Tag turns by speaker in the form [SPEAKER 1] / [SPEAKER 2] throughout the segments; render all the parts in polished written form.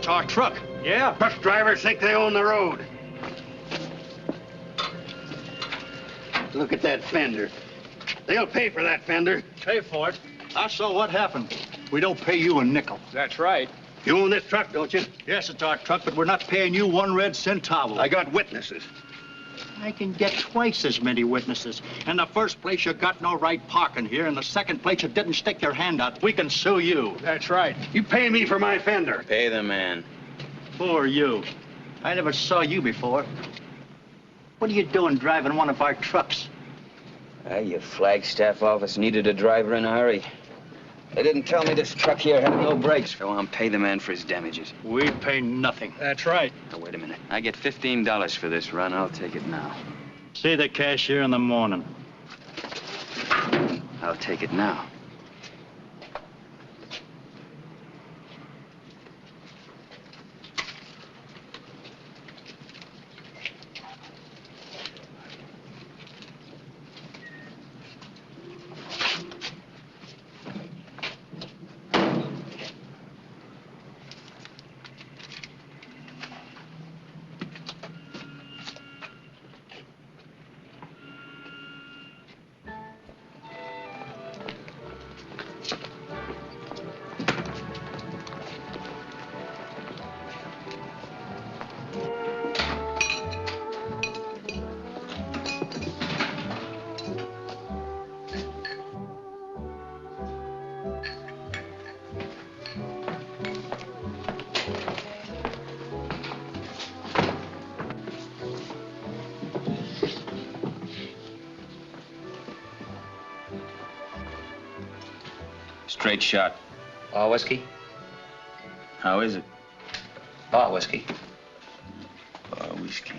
[SPEAKER 1] It's our truck.
[SPEAKER 2] Yeah.
[SPEAKER 3] Truck drivers think they own the road. Look at that fender. They'll pay for that fender.
[SPEAKER 1] Pay for it? I saw what happened. We don't pay you a nickel.
[SPEAKER 2] That's right.
[SPEAKER 3] You own this truck, don't you?
[SPEAKER 1] Yes, it's our truck, but we're not paying you 1 red centavo.
[SPEAKER 3] I got witnesses.
[SPEAKER 1] I can get twice as many witnesses. In the first place, you got no right parking here. In the second place, you didn't stick your hand out. We can sue you.
[SPEAKER 2] That's right.
[SPEAKER 3] You pay me for my fender.
[SPEAKER 4] Pay the man.
[SPEAKER 1] Who are you? I never saw you before. What are you doing driving one of our trucks?
[SPEAKER 4] Your Flagstaff office needed a driver in a hurry. They didn't tell me this truck here had no brakes. Go on, pay the man for his damages.
[SPEAKER 1] We pay nothing.
[SPEAKER 2] That's right.
[SPEAKER 4] Now, wait a minute. I get $15 for this run. I'll take it now.
[SPEAKER 1] See the cashier in the morning.
[SPEAKER 4] I'll take it now. Straight shot.
[SPEAKER 5] Bar whiskey?
[SPEAKER 4] How is it?
[SPEAKER 5] Bar whiskey.
[SPEAKER 4] Bar whiskey.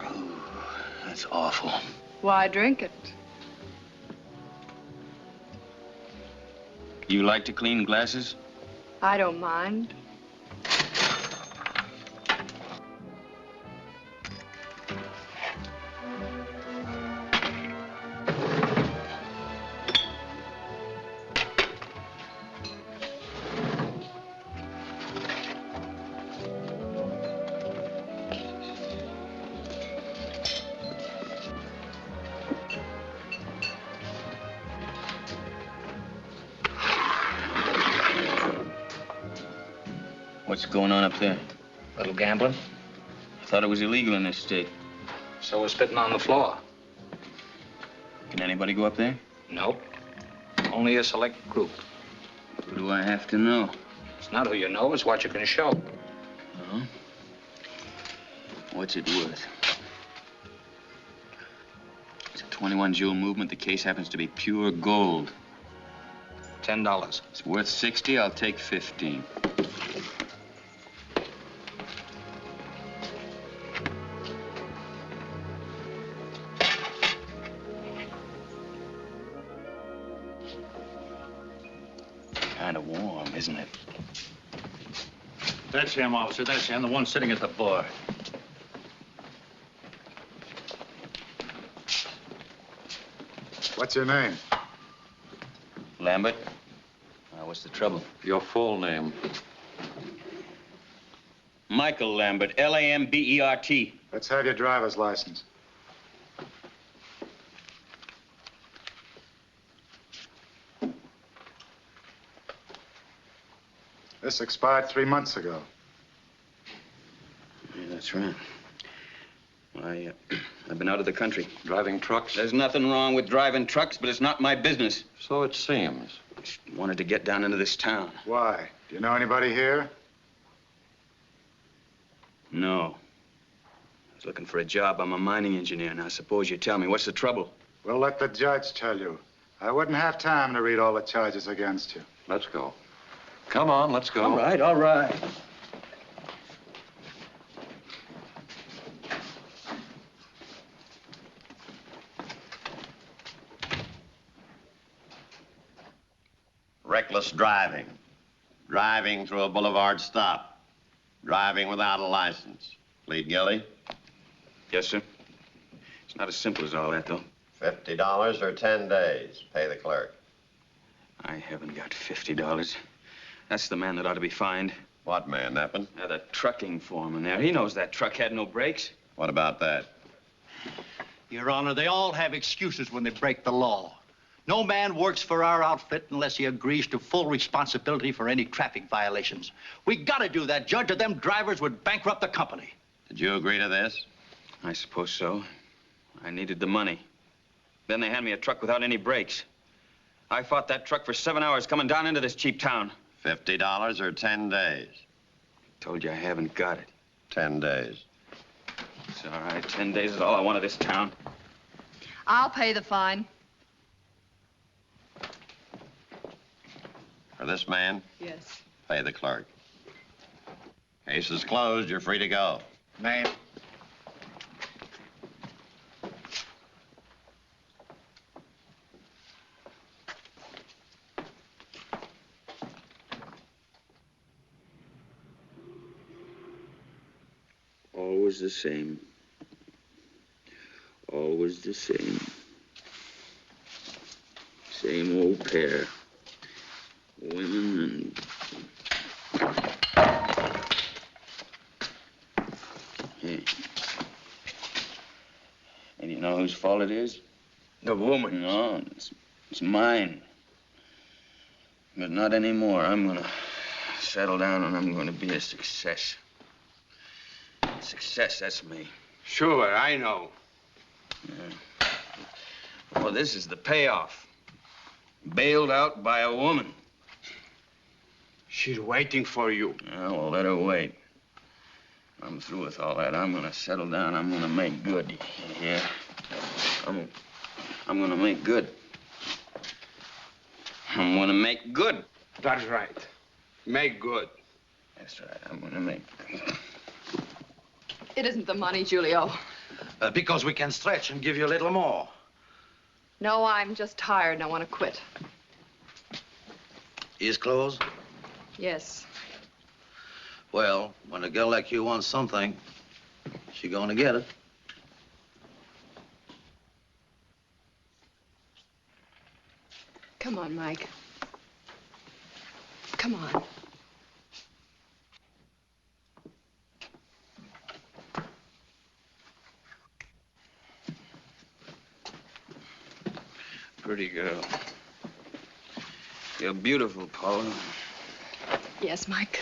[SPEAKER 4] Oh, that's awful.
[SPEAKER 6] Why drink it?
[SPEAKER 4] You like to clean glasses?
[SPEAKER 6] I don't mind.
[SPEAKER 4] What's going on up there?
[SPEAKER 5] Little gambling.
[SPEAKER 4] I thought it was illegal in this state.
[SPEAKER 5] So we're spitting on the floor.
[SPEAKER 4] Can anybody go up there?
[SPEAKER 5] Nope. Only a select group.
[SPEAKER 4] Who do I have to know?
[SPEAKER 5] It's not who you know, it's what you can show.
[SPEAKER 4] Oh? What's it worth? It's a 21 jewel movement. The case happens to be pure gold.
[SPEAKER 5] $10.
[SPEAKER 4] It's worth 60. I'll take 15. Kind of warm, isn't it?
[SPEAKER 1] That's him, officer. That's him, the one sitting at the bar.
[SPEAKER 7] What's your name?
[SPEAKER 4] Lambert? What's the trouble?
[SPEAKER 7] Your full name.
[SPEAKER 4] Michael Lambert, Lambert.
[SPEAKER 7] Let's have your driver's license. This expired 3 months ago.
[SPEAKER 4] Yeah, that's right. I've been out of the country.
[SPEAKER 7] Driving trucks?
[SPEAKER 4] There's nothing wrong with driving trucks, but it's not my business.
[SPEAKER 7] So it seems.
[SPEAKER 4] Just wanted to get down into this town.
[SPEAKER 7] Why? Do you know anybody here?
[SPEAKER 4] No. I was looking for a job. I'm a mining engineer. Now, suppose you tell me, what's the trouble?
[SPEAKER 7] We'll let the judge tell you. I wouldn't have time to read all the charges against you.
[SPEAKER 8] Let's go. Come on, let's go.
[SPEAKER 1] All right, all right.
[SPEAKER 9] Reckless driving. Driving through a boulevard stop.
[SPEAKER 2] Driving without a license. Plead guilty?
[SPEAKER 4] Yes, sir. It's not as simple as all that, though.
[SPEAKER 2] $50 or 10 days. Pay the clerk.
[SPEAKER 4] I haven't got $50. That's the man that ought to be fined.
[SPEAKER 2] What man, Neppin?
[SPEAKER 4] The trucking foreman there. He knows that truck had no brakes.
[SPEAKER 2] What about that?
[SPEAKER 1] Your Honor, they all have excuses when they break the law. No man works for our outfit unless he agrees to full responsibility for any traffic violations. We gotta do that, Judge, or them drivers would bankrupt the company.
[SPEAKER 2] Did you agree to this?
[SPEAKER 4] I suppose so. I needed the money. Then they hand me a truck without any brakes. I fought that truck for 7 hours coming down into this cheap town.
[SPEAKER 2] $50 or 10 days?
[SPEAKER 4] Told you I haven't got it.
[SPEAKER 2] 10 days.
[SPEAKER 4] It's all right. 10 days is all I want of this town.
[SPEAKER 6] I'll pay the fine.
[SPEAKER 2] For this man?
[SPEAKER 6] Yes.
[SPEAKER 2] Pay the clerk. Case is closed. You're free to go.
[SPEAKER 1] Ma'am.
[SPEAKER 4] Always the same. Always the same. Same old pair. Women and... Hey. And you know whose fault it is? The woman. No, it's mine. But not anymore. I'm gonna settle down and I'm gonna be a success. Success, that's me.
[SPEAKER 3] Sure, I know.
[SPEAKER 4] Yeah. Well, this is the payoff. Bailed out by a woman.
[SPEAKER 3] She's waiting for you.
[SPEAKER 4] Yeah, well, let her wait. I'm through with all that. I'm gonna settle down. I'm gonna make good. Yeah. I'm gonna make good. I'm gonna make good.
[SPEAKER 3] That's right. Make good.
[SPEAKER 4] That's right. I'm gonna make good.
[SPEAKER 6] It isn't the money, Julio.
[SPEAKER 9] Because we can stretch and give you a little more.
[SPEAKER 6] No, I'm just tired and I want to quit.
[SPEAKER 9] Ears closed?
[SPEAKER 6] Yes.
[SPEAKER 9] Well, when a girl like you wants something, she gonna get it.
[SPEAKER 6] Come on, Mike. Come on.
[SPEAKER 4] Pretty girl. You're beautiful, Paula.
[SPEAKER 6] Yes, Mike.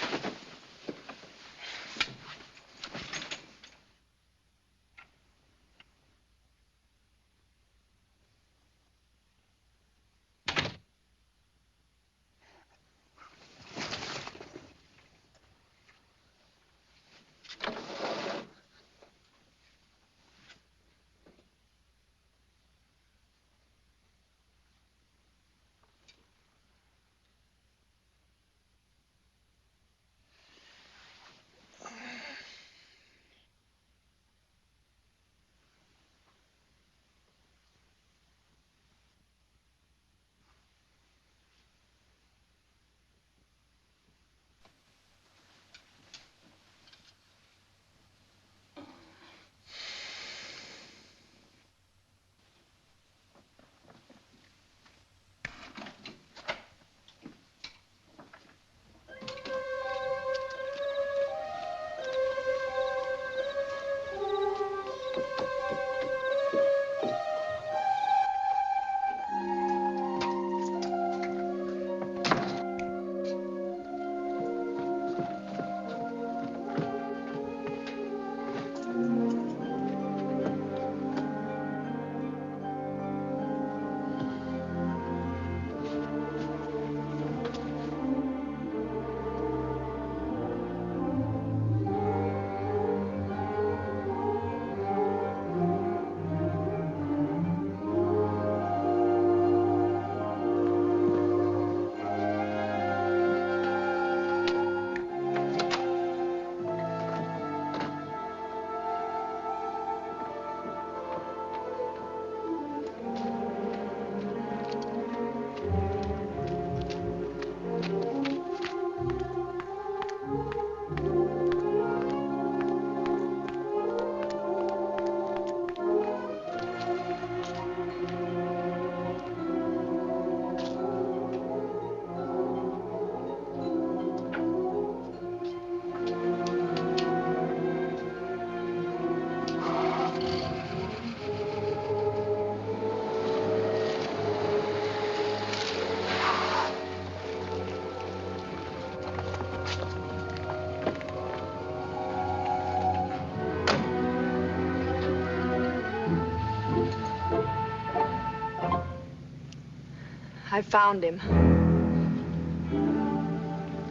[SPEAKER 6] I found him.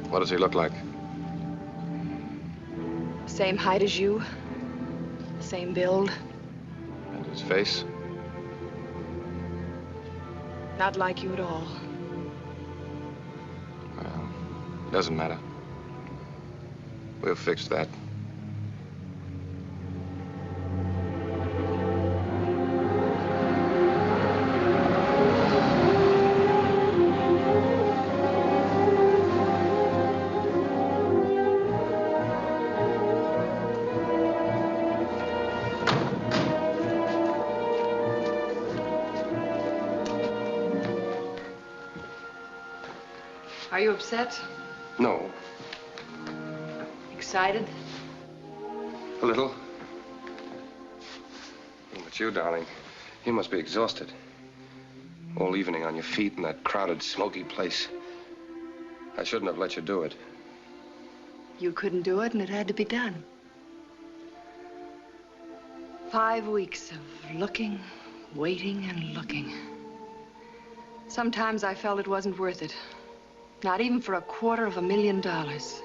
[SPEAKER 8] What does he look like?
[SPEAKER 6] Same height as you. Same build.
[SPEAKER 8] And his face?
[SPEAKER 6] Not like you at all.
[SPEAKER 8] Well, doesn't matter. We'll fix that.
[SPEAKER 6] Are you upset?
[SPEAKER 8] No,
[SPEAKER 6] Excited?
[SPEAKER 8] a little. But you, darling, you must be exhausted. All evening on your feet in that crowded, smoky place. I shouldn't have let you do it.
[SPEAKER 6] You couldn't do it, and it had to be done. 5 weeks of looking, waiting, and looking. Sometimes I felt it wasn't worth it. Not even for $250,000.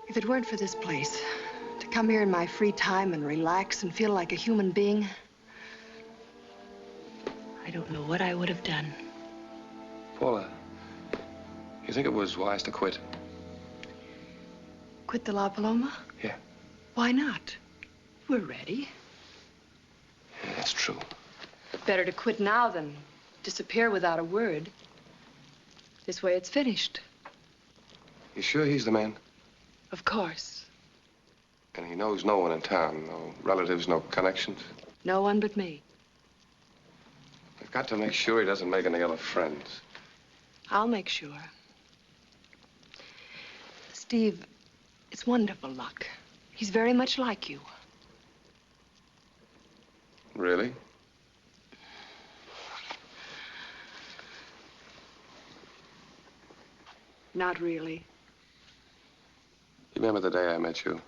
[SPEAKER 6] If it weren't for this place, to come here in my free time and relax and feel like a human being, I don't know what I would have done.
[SPEAKER 8] Paula, you think it was wise to quit?
[SPEAKER 6] Quit the La Paloma?
[SPEAKER 8] Yeah.
[SPEAKER 6] Why not? We're ready.
[SPEAKER 8] Yeah, that's true.
[SPEAKER 6] Better to quit now than disappear without a word. This way it's finished.
[SPEAKER 8] You sure he's the man?
[SPEAKER 6] Of course.
[SPEAKER 8] And he knows no one in town, no relatives, no connections?
[SPEAKER 6] No one but me.
[SPEAKER 8] I've got to make sure he doesn't make any other friends.
[SPEAKER 6] I'll make sure. Steve, it's wonderful luck. He's very much like you.
[SPEAKER 8] Really?
[SPEAKER 6] Not really.
[SPEAKER 8] You remember the day I met you?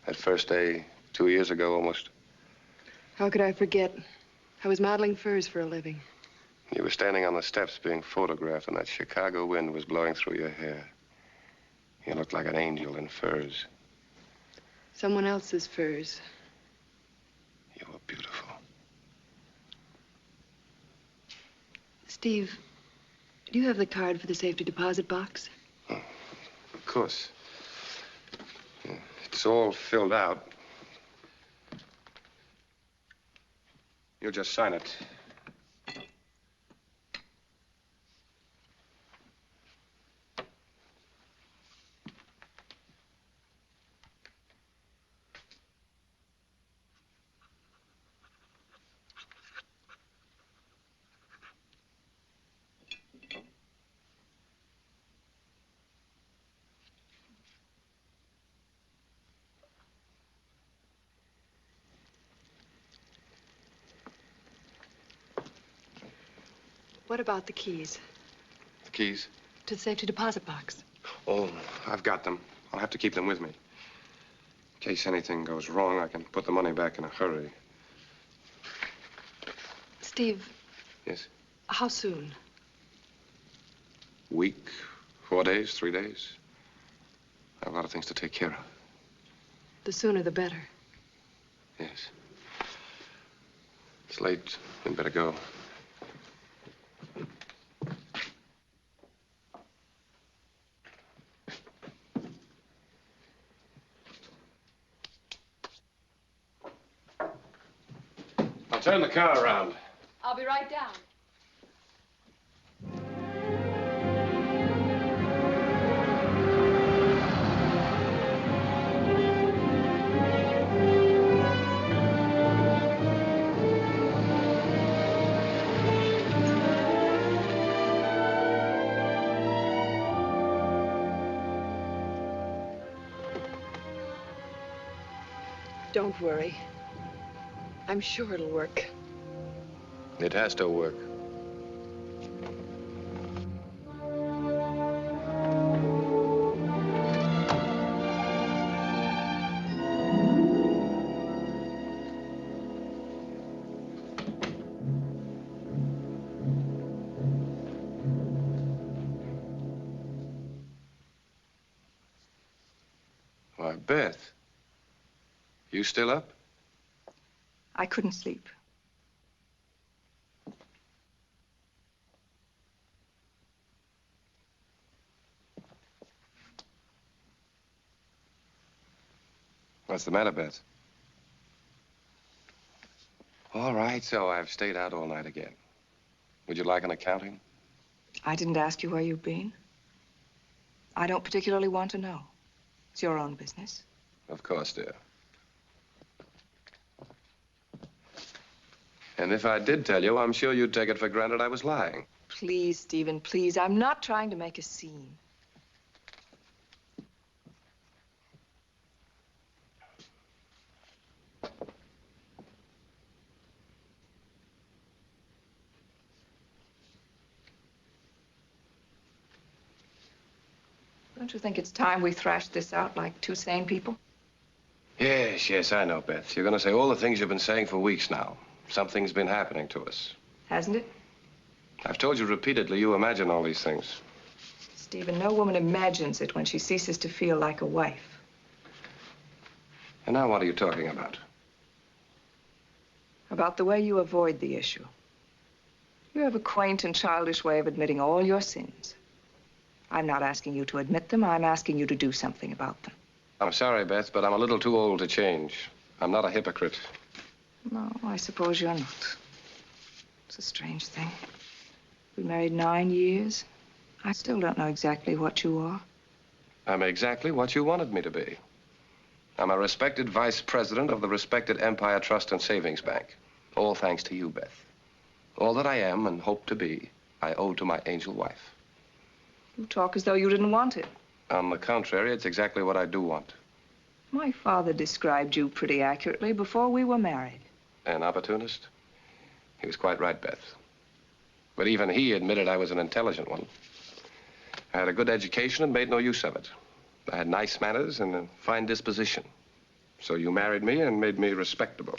[SPEAKER 8] That first day, 2 years ago almost.
[SPEAKER 6] How could I forget? I was modeling furs for a living.
[SPEAKER 8] You were standing on the steps being photographed, and that Chicago wind was blowing through your hair. You looked like an angel in furs.
[SPEAKER 6] Someone else's furs.
[SPEAKER 8] You were beautiful.
[SPEAKER 6] Steve, do you have the card for the safety deposit box?
[SPEAKER 8] Oh, of course. Yeah, it's all filled out. You'll just sign it.
[SPEAKER 6] What about the keys?
[SPEAKER 8] The keys?
[SPEAKER 6] To the safety deposit box.
[SPEAKER 8] Oh, I've got them. I'll have to keep them with me. In case anything goes wrong, I can put the money back in a hurry.
[SPEAKER 6] Steve.
[SPEAKER 8] Yes?
[SPEAKER 6] How soon?
[SPEAKER 8] Week, 4 days, 3 days. I have a lot of things to take care of.
[SPEAKER 6] The sooner the better.
[SPEAKER 8] Yes. It's late. We'd better go. I'll turn the car around.
[SPEAKER 6] I'll be right down. Don't worry. I'm sure it'll work.
[SPEAKER 8] It has to work. Why, Beth. You still up?
[SPEAKER 6] I couldn't sleep.
[SPEAKER 8] What's the matter, Beth? All right, so I've stayed out all night again. Would you like an accounting?
[SPEAKER 6] I didn't ask you where you've been. I don't particularly want to know. It's your own business.
[SPEAKER 8] Of course, dear. And if I did tell you, I'm sure you'd take it for granted I was lying.
[SPEAKER 6] Please, Stephen, please. I'm not trying to make a scene. Don't you think it's time we thrashed this out like two sane people?
[SPEAKER 8] Yes, yes, I know, Beth. You're going to say all the things you've been saying for weeks now. Something's been happening to us.
[SPEAKER 6] Hasn't it?
[SPEAKER 8] I've told you repeatedly you imagine all these things.
[SPEAKER 6] Stephen, no woman imagines it when she ceases to feel like a wife.
[SPEAKER 8] And now what are you talking about?
[SPEAKER 6] About the way you avoid the issue. You have a quaint and childish way of admitting all your sins. I'm not asking you to admit them. I'm asking you to do something about them.
[SPEAKER 8] I'm sorry, Beth, but I'm a little too old to change. I'm not a hypocrite.
[SPEAKER 6] No, I suppose you're not. It's a strange thing. We married 9 years. I still don't know exactly what you are.
[SPEAKER 8] I'm exactly what you wanted me to be. I'm a respected vice president of the respected Empire Trust and Savings Bank. All thanks to you, Beth. All that I am and hope to be, I owe to my angel wife.
[SPEAKER 6] You talk as though you didn't want it.
[SPEAKER 8] On the contrary, it's exactly what I do want.
[SPEAKER 6] My father described you pretty accurately before we were married.
[SPEAKER 8] An opportunist? He was quite right, Beth. But even he admitted I was an intelligent one. I had a good education and made no use of it. I had nice manners and a fine disposition. So you married me and made me respectable.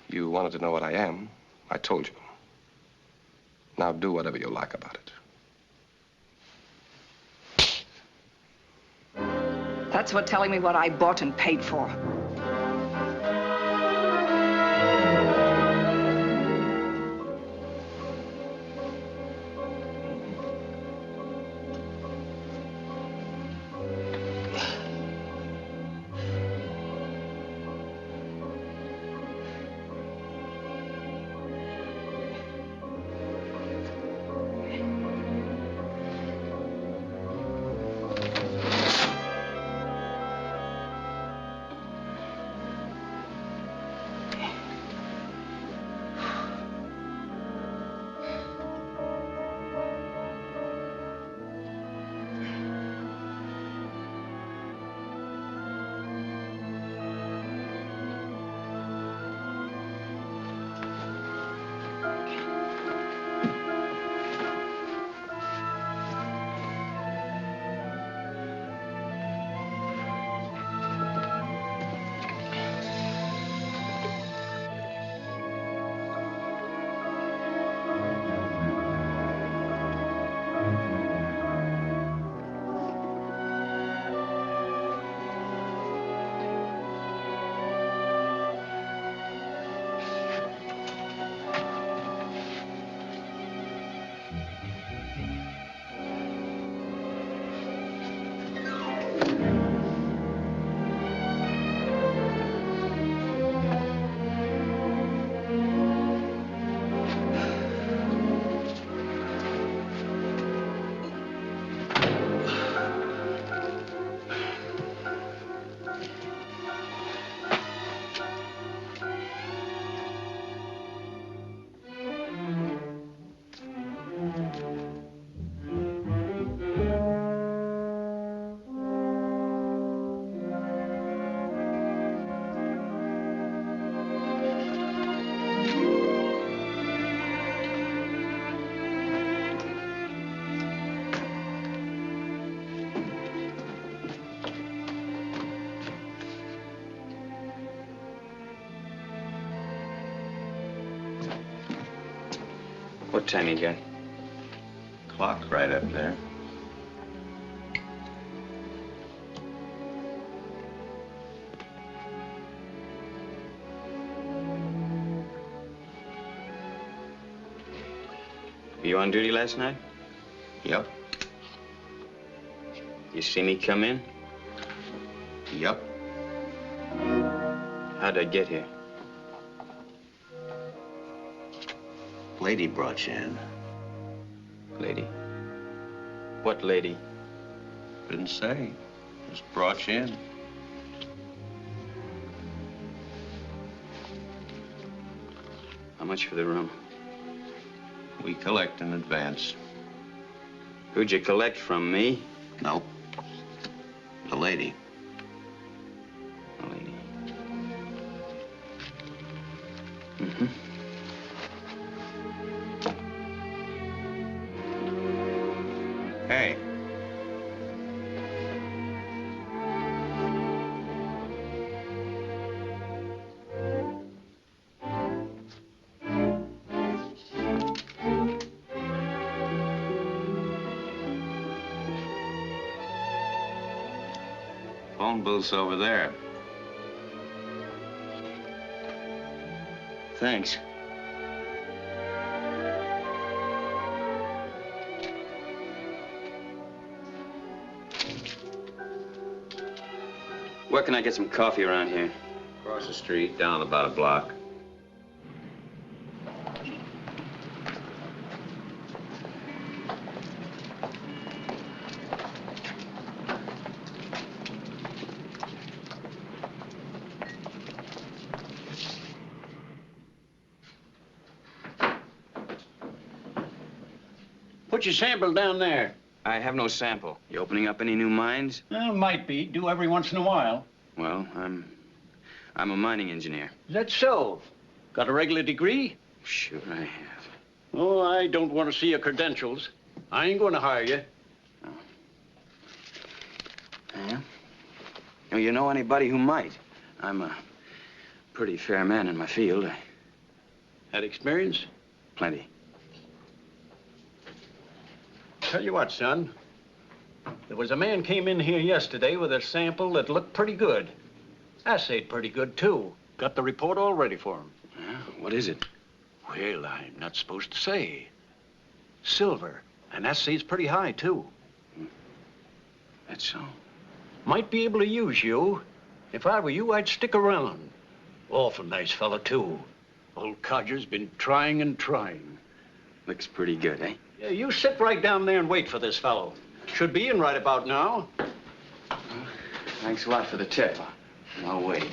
[SPEAKER 8] You wanted to know what I am. I told you. Now do whatever you like about it.
[SPEAKER 6] That's what telling me what I bought and paid for.
[SPEAKER 4] What time you got?
[SPEAKER 2] Clock right up there.
[SPEAKER 4] You on duty last night?
[SPEAKER 2] Yep.
[SPEAKER 4] You see me come in?
[SPEAKER 2] Yep.
[SPEAKER 4] How'd I get here?
[SPEAKER 2] Lady brought you in.
[SPEAKER 4] Lady? What lady?
[SPEAKER 2] Didn't say. Just brought you in.
[SPEAKER 4] How much for the room?
[SPEAKER 2] We collect in advance.
[SPEAKER 4] Who'd you collect from, me?
[SPEAKER 2] Nope. The lady.
[SPEAKER 4] The lady. Mm-hmm.
[SPEAKER 2] Hey. Phone booth's over there.
[SPEAKER 4] Thanks. Where can I get some coffee around here?
[SPEAKER 2] Across the street, down about a block.
[SPEAKER 3] Put your sample down there.
[SPEAKER 4] I have no sample. You opening up any new mines?
[SPEAKER 3] Might be. Do every once in a while.
[SPEAKER 4] Well, I'm a mining engineer.
[SPEAKER 3] Is that so? Got a regular degree?
[SPEAKER 4] Sure I have.
[SPEAKER 3] Oh, I don't want to see your credentials. I ain't going to hire you.
[SPEAKER 4] Yeah? Oh, you know anybody who might? I'm a pretty fair man in my field.
[SPEAKER 3] Had experience?
[SPEAKER 4] Plenty.
[SPEAKER 3] Tell you what, son. There was a man came in here yesterday with a sample that looked pretty good. Assayed pretty good, too. Got the report all ready for him.
[SPEAKER 4] Yeah? What is it?
[SPEAKER 3] Well, I'm not supposed to say. Silver. And assay's pretty high, too.
[SPEAKER 4] That's so.
[SPEAKER 3] Might be able to use you. If I were you, I'd stick around. Awful nice fella, too. Old Codger's been trying and trying.
[SPEAKER 4] Looks pretty good, eh?
[SPEAKER 3] Yeah, you sit right down there and wait for this fellow. Should be in right about now.
[SPEAKER 4] Thanks a lot for the tip. I'll wait.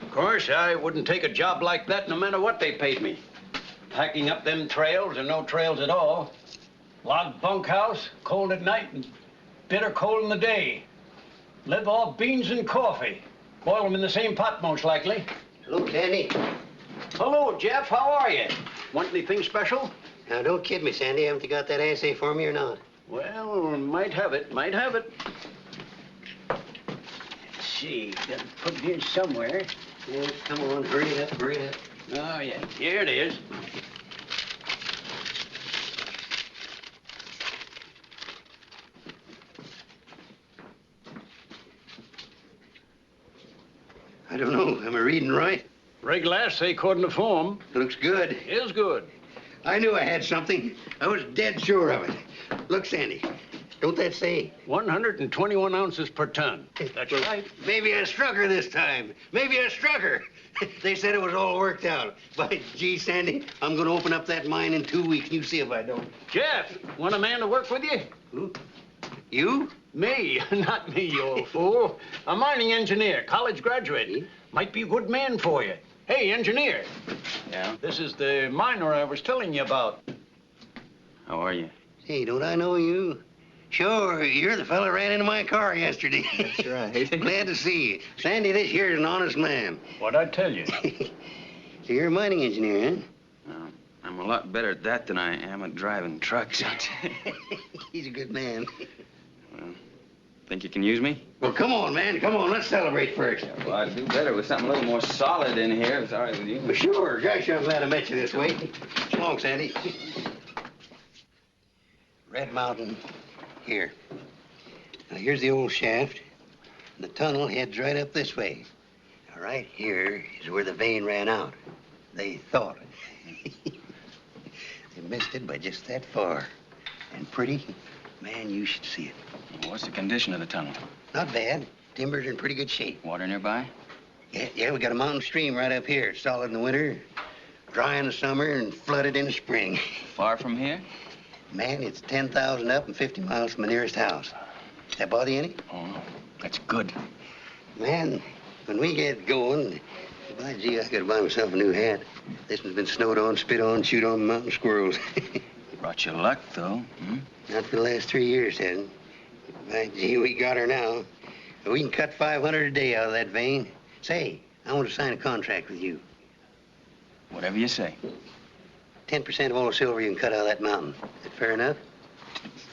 [SPEAKER 3] Of course, I wouldn't take a job like that no matter what they paid me. Packing up them trails or no trails at all. Log bunkhouse, cold at night and bitter cold in the day. Live off beans and coffee. Boil them in the same pot, most likely.
[SPEAKER 10] Hello, Sandy.
[SPEAKER 3] Hello, Jeff. How are you? Want anything special?
[SPEAKER 10] Now, don't kid me, Sandy. Haven't you got that assay for me or not?
[SPEAKER 3] Well, might have it. Might have it. Let's see. Got to put it in somewhere.
[SPEAKER 10] Yeah, come on. Hurry it up. Hurry it up.
[SPEAKER 3] Oh, yeah. Here it is.
[SPEAKER 10] I don't know. Am I reading right?
[SPEAKER 3] Regular assay according to form.
[SPEAKER 10] Looks good.
[SPEAKER 3] Is good.
[SPEAKER 10] I knew I had something. I was dead sure of it. Look, Sandy. Don't that say?
[SPEAKER 3] 121 ounces per ton. That's right.
[SPEAKER 10] Maybe I struck her this time. Maybe I struck her. They said it was all worked out. By gee, Sandy, I'm going to open up that mine in 2 weeks. You see if I don't.
[SPEAKER 3] Jeff, want a man to work with you?
[SPEAKER 10] Who? You?
[SPEAKER 3] Me. Not me, you old fool. A mining engineer, college graduate. Might be a good man for you. Hey, engineer.
[SPEAKER 4] Yeah?
[SPEAKER 3] This is the miner I was telling you about.
[SPEAKER 4] How are you?
[SPEAKER 10] Hey, don't I know you? Sure, you're the fella ran into my car yesterday.
[SPEAKER 4] That's right.
[SPEAKER 10] Glad to see you. Sandy, this here's an honest man.
[SPEAKER 3] What'd I tell you?
[SPEAKER 10] So you're a mining engineer, huh?
[SPEAKER 4] I'm a lot better at that than I am at driving trucks.
[SPEAKER 10] He's a good man.
[SPEAKER 4] Well, think you can use me?
[SPEAKER 10] Well, come on, man. Come on. Let's celebrate first.
[SPEAKER 4] Well, I'd do better with something a little more solid in here, if it's all right with you.
[SPEAKER 10] Well, sure. Gosh, I'm glad I met you this way. So long, Sandy. Red Mountain, here. Now, here's the old shaft. The tunnel heads right up this way. Now, right here is where the vein ran out. They thought. They missed it by just that far. And pretty, man, you should see it.
[SPEAKER 4] What's the condition of the tunnel?
[SPEAKER 10] Not bad. Timbers are in pretty good shape.
[SPEAKER 4] Water nearby?
[SPEAKER 10] Yeah, we got a mountain stream right up here. Solid in the winter, dry in the summer, and flooded in the spring.
[SPEAKER 4] Far from here?
[SPEAKER 10] Man, it's 10,000 up and 50 miles from the nearest house. Does that bother you any?
[SPEAKER 4] Oh, that's good.
[SPEAKER 10] Man, when we get going, by gee, I gotta buy myself a new hat. This one's been snowed on, spit on, chewed on by mountain squirrels.
[SPEAKER 4] Brought you luck, though.
[SPEAKER 10] Not for the last 3 years, hasn't. By gee, we got her now. We can cut 500 a day out of that vein. Say, I want to sign a contract with you.
[SPEAKER 4] Whatever you say.
[SPEAKER 10] 10% of all the silver you can cut out of that mountain. Is that fair enough?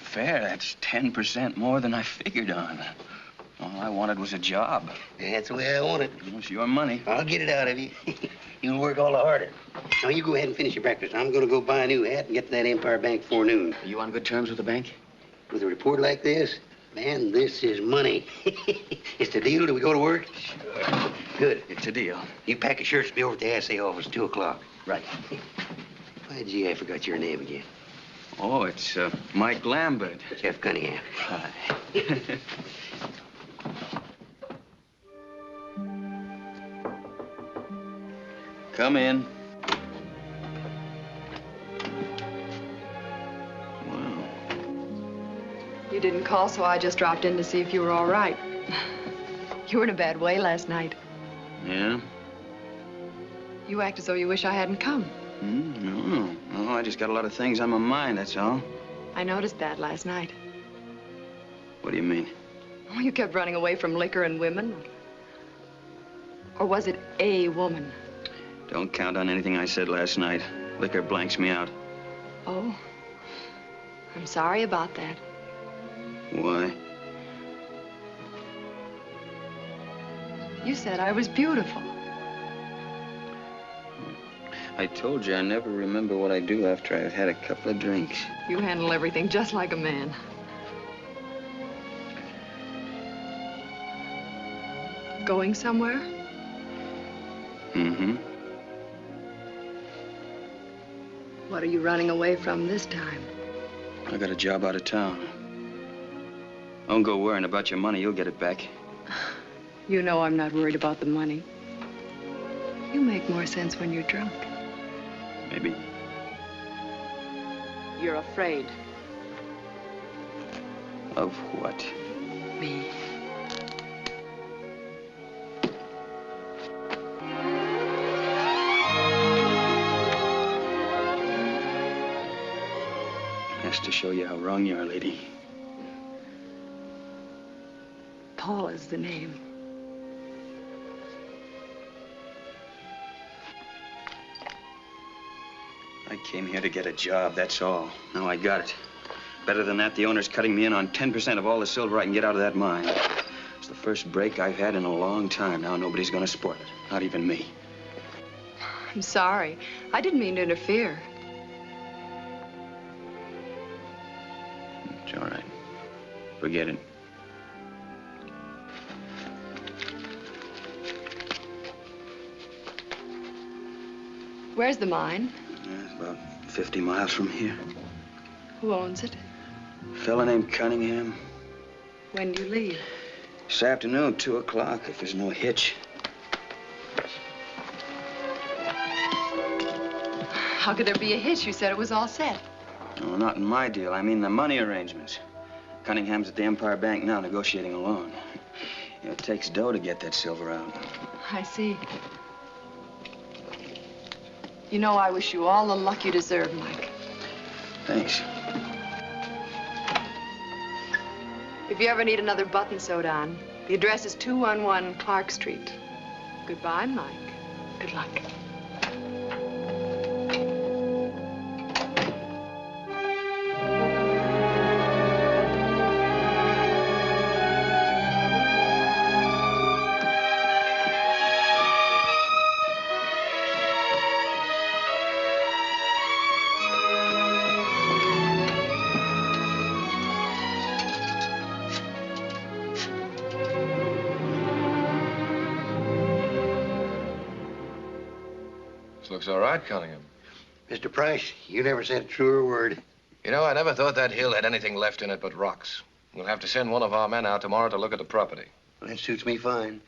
[SPEAKER 4] Fair? That's 10% more than I figured on. All I wanted was a job.
[SPEAKER 10] That's the way I want it.
[SPEAKER 4] It's your money.
[SPEAKER 10] I'll get it out of you. You'll work all the harder. Now, you go ahead and finish your breakfast. I'm going to go buy a new hat and get to that Empire Bank before noon.
[SPEAKER 4] Are you on good terms with the bank?
[SPEAKER 10] With a report like this, man, this is money. It's the deal. Do we go to work?
[SPEAKER 4] Sure.
[SPEAKER 10] Good.
[SPEAKER 4] It's a deal.
[SPEAKER 10] You pack your shirts and be over at the assay office at 2 o'clock.
[SPEAKER 4] Right.
[SPEAKER 10] Why, gee, I forgot your name again.
[SPEAKER 4] Oh, it's Mike Lambert.
[SPEAKER 10] Jeff Cunningham.
[SPEAKER 4] Hi. Come in. Wow.
[SPEAKER 11] You didn't call, so I just dropped in to see if you were all right. You were in a bad way last night.
[SPEAKER 4] Yeah?
[SPEAKER 11] You act as though you wish I hadn't come.
[SPEAKER 4] No. No, I just got a lot of things on my mind, that's all.
[SPEAKER 11] I noticed that last night.
[SPEAKER 4] What do you mean?
[SPEAKER 11] Oh, you kept running away from liquor and women. Or was it a woman?
[SPEAKER 4] Don't count on anything I said last night. Liquor blanks me out.
[SPEAKER 11] Oh, I'm sorry about that.
[SPEAKER 4] Why?
[SPEAKER 11] You said I was beautiful.
[SPEAKER 4] I told you I never remember what I do after I've had a couple of drinks.
[SPEAKER 11] You handle everything just like a man. Going somewhere?
[SPEAKER 4] Mm-hmm.
[SPEAKER 11] What are you running away from this time?
[SPEAKER 4] I got a job out of town. Don't go worrying about your money. You'll get it back.
[SPEAKER 11] You know I'm not worried about the money. You make more sense when you're drunk.
[SPEAKER 4] Maybe.
[SPEAKER 11] You're afraid.
[SPEAKER 4] Of what?
[SPEAKER 11] Me.
[SPEAKER 4] Has to show you how wrong you are, lady.
[SPEAKER 11] Paula's the name.
[SPEAKER 4] I came here to get a job, that's all. Now I got it. Better than that, the owner's cutting me in on 10% of all the silver I can get out of that mine. It's the first break I've had in a long time. Now nobody's gonna spoil it. Not even me.
[SPEAKER 11] I'm sorry. I didn't mean to interfere.
[SPEAKER 4] It's all right. Forget it.
[SPEAKER 11] Where's the mine?
[SPEAKER 4] It's about 50 miles from here.
[SPEAKER 11] Who owns it?
[SPEAKER 4] A fella named Cunningham.
[SPEAKER 11] When do you leave?
[SPEAKER 4] This afternoon, 2 o'clock, if there's no hitch.
[SPEAKER 11] How could there be a hitch? You said it was all set.
[SPEAKER 4] No, not in my deal. I mean the money arrangements. Cunningham's at the Empire Bank now negotiating a loan. It takes dough to get that silver out.
[SPEAKER 11] I see. You know, I wish you all the luck you deserve, Mike.
[SPEAKER 4] Thanks.
[SPEAKER 11] If you ever need another button sewed on, the address is 211 Clark Street. Goodbye, Mike. Good luck.
[SPEAKER 8] Looks all right, Cunningham.
[SPEAKER 10] Mr. Price, you never said a truer word.
[SPEAKER 8] You know, I never thought that hill had anything left in it but rocks. We'll have to send one of our men out tomorrow to look at the property.
[SPEAKER 10] Well, that suits me fine.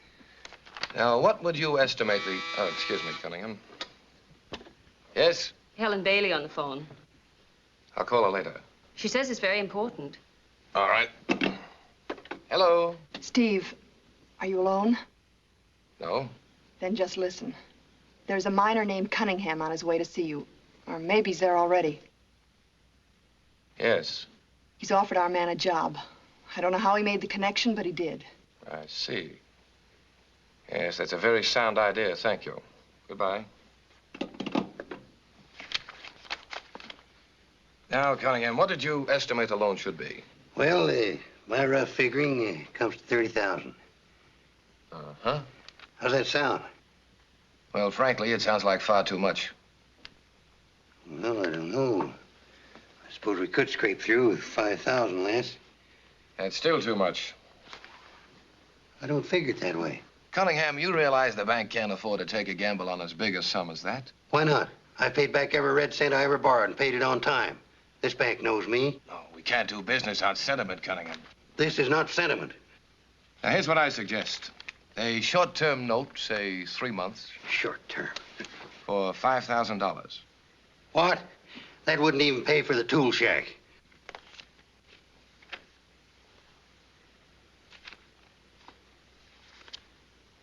[SPEAKER 8] Now, what would you estimate the... Oh, excuse me, Cunningham. Yes?
[SPEAKER 12] Helen Bailey on the phone.
[SPEAKER 8] I'll call her later.
[SPEAKER 12] She says it's very important.
[SPEAKER 8] All right. Hello?
[SPEAKER 11] Steve, are you alone?
[SPEAKER 8] No?
[SPEAKER 11] Then just listen. There's a miner named Cunningham on his way to see you. Or maybe he's there already.
[SPEAKER 8] Yes.
[SPEAKER 11] He's offered our man a job. I don't know how he made the connection, but he did.
[SPEAKER 8] I see. Yes, that's a very sound idea. Thank you. Goodbye. Now, Cunningham, what did you estimate the loan should be?
[SPEAKER 10] Well, my rough figuring comes to 30,000.
[SPEAKER 8] Uh-huh.
[SPEAKER 10] How's that sound?
[SPEAKER 8] Well, frankly, it sounds like far too much.
[SPEAKER 10] Well, I don't know. I suppose we could scrape through with 5,000 less.
[SPEAKER 8] That's still too much.
[SPEAKER 10] I don't figure it that way.
[SPEAKER 8] Cunningham, you realize the bank can't afford to take a gamble on as big a sum as that?
[SPEAKER 10] Why not? I paid back every red cent I ever borrowed and paid it on time. This bank knows me.
[SPEAKER 8] No, we can't do business on sentiment, Cunningham.
[SPEAKER 10] This is not sentiment.
[SPEAKER 8] Now, here's what I suggest. A short-term note, say 3 months.
[SPEAKER 10] Short term.
[SPEAKER 8] For $5,000.
[SPEAKER 10] What? That wouldn't even pay for the tool shack.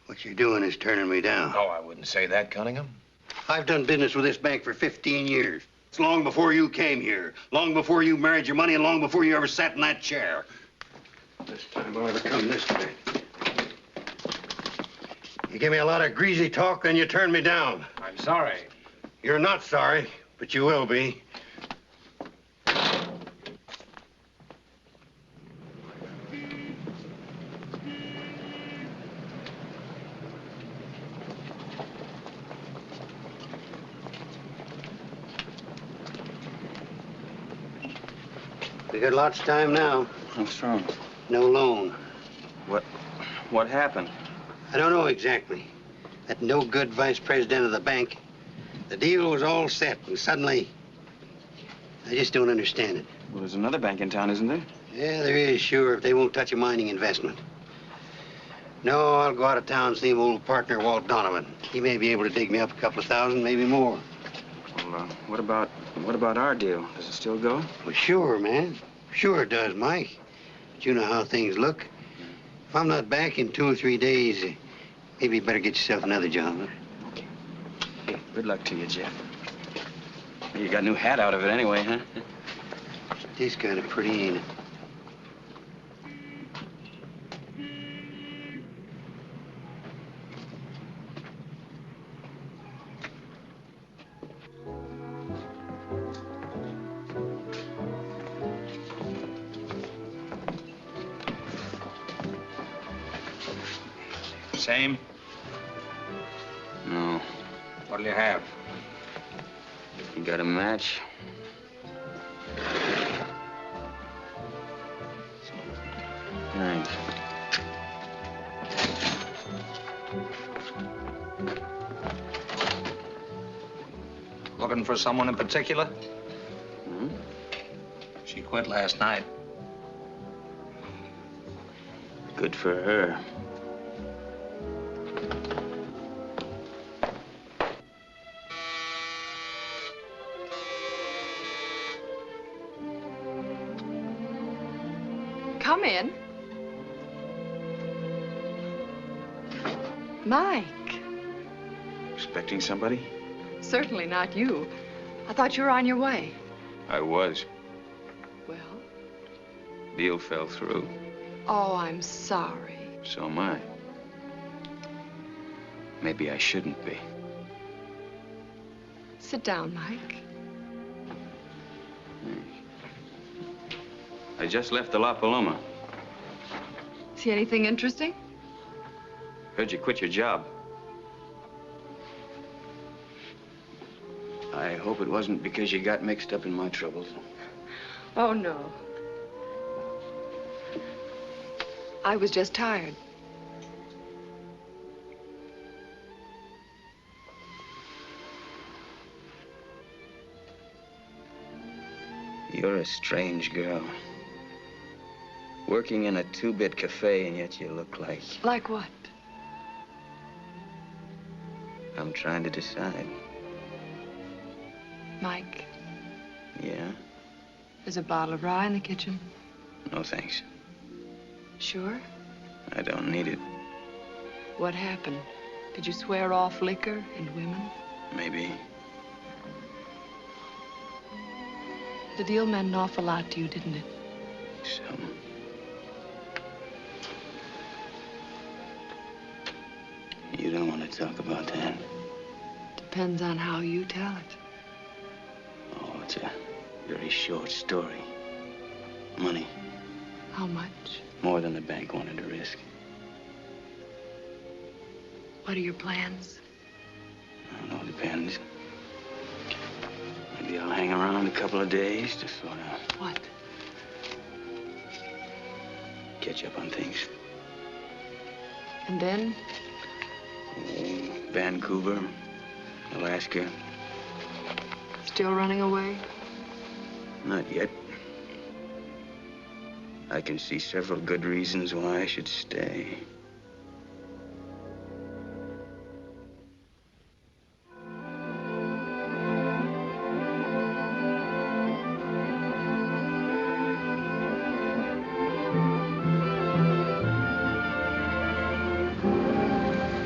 [SPEAKER 10] What you're doing is turning me down.
[SPEAKER 8] Oh, I wouldn't say that, Cunningham.
[SPEAKER 10] I've done business with this bank for 15 years. It's long before you came here, long before you married your money, and long before you ever sat in that chair. This time I'll ever come this way. You give me a lot of greasy talk, then you turn me down.
[SPEAKER 8] I'm sorry.
[SPEAKER 10] You're not sorry, but you will be. We got lots of time now.
[SPEAKER 4] What's wrong?
[SPEAKER 10] No loan.
[SPEAKER 4] What happened?
[SPEAKER 10] I don't know exactly. That no-good vice president of the bank. The deal was all set, and suddenly, I just don't understand it.
[SPEAKER 4] Well, there's another bank in town, isn't there?
[SPEAKER 10] Yeah, there is, sure, if they won't touch a mining investment. No, I'll go out of town and see my old partner, Walt Donovan. He may be able to dig me up a couple of thousand, maybe more.
[SPEAKER 4] Well, what about our deal? Does it still go?
[SPEAKER 10] Well, sure, man. Sure it does, Mike. But you know how things look. If I'm not back in 2 or 3 days, maybe you better get yourself another job. Huh?
[SPEAKER 4] Okay. Hey, good luck to you, Jeff. You got a new hat out of it anyway, huh?
[SPEAKER 10] It is kind of pretty, ain't it?
[SPEAKER 5] Same?
[SPEAKER 4] No.
[SPEAKER 5] What'll you have?
[SPEAKER 4] You got a match? Thanks.
[SPEAKER 5] Looking for someone in particular?
[SPEAKER 4] Hmm?
[SPEAKER 5] She quit last night.
[SPEAKER 4] Good for her.
[SPEAKER 11] Come in. Mike.
[SPEAKER 4] Expecting somebody?
[SPEAKER 11] Certainly not you. I thought you were on your way.
[SPEAKER 4] I was.
[SPEAKER 11] Well?
[SPEAKER 4] Deal fell through.
[SPEAKER 11] Oh, I'm sorry.
[SPEAKER 4] So am I. Maybe I shouldn't be.
[SPEAKER 11] Sit down, Mike.
[SPEAKER 4] I just left the La Paloma.
[SPEAKER 11] See anything interesting?
[SPEAKER 4] Heard you quit your job. I hope it wasn't because you got mixed up in my troubles.
[SPEAKER 11] Oh, no. I was just tired.
[SPEAKER 4] a strange girl. Working in a two-bit cafe, and yet you look like...
[SPEAKER 11] Like what?
[SPEAKER 4] I'm trying to decide.
[SPEAKER 11] Mike,
[SPEAKER 4] Yeah?
[SPEAKER 11] there's a bottle of rye in the kitchen.
[SPEAKER 4] No, thanks.
[SPEAKER 11] Sure?
[SPEAKER 4] I don't need it.
[SPEAKER 11] What happened? Did you swear off liquor and women?
[SPEAKER 4] Maybe.
[SPEAKER 11] The deal meant an awful lot to you, didn't it?
[SPEAKER 4] So... You don't want to talk about that?
[SPEAKER 11] Depends on how you tell it.
[SPEAKER 4] Oh, it's a very short story. Money.
[SPEAKER 11] How much?
[SPEAKER 4] More than the bank wanted to risk.
[SPEAKER 11] What are your plans?
[SPEAKER 4] I don't know, depends. Maybe I'll hang around a couple of days to sort of...
[SPEAKER 11] What?
[SPEAKER 4] Catch up on things.
[SPEAKER 11] And then?
[SPEAKER 4] Oh, Vancouver, Alaska.
[SPEAKER 11] Still running away?
[SPEAKER 4] Not yet. I can see several good reasons why I should stay.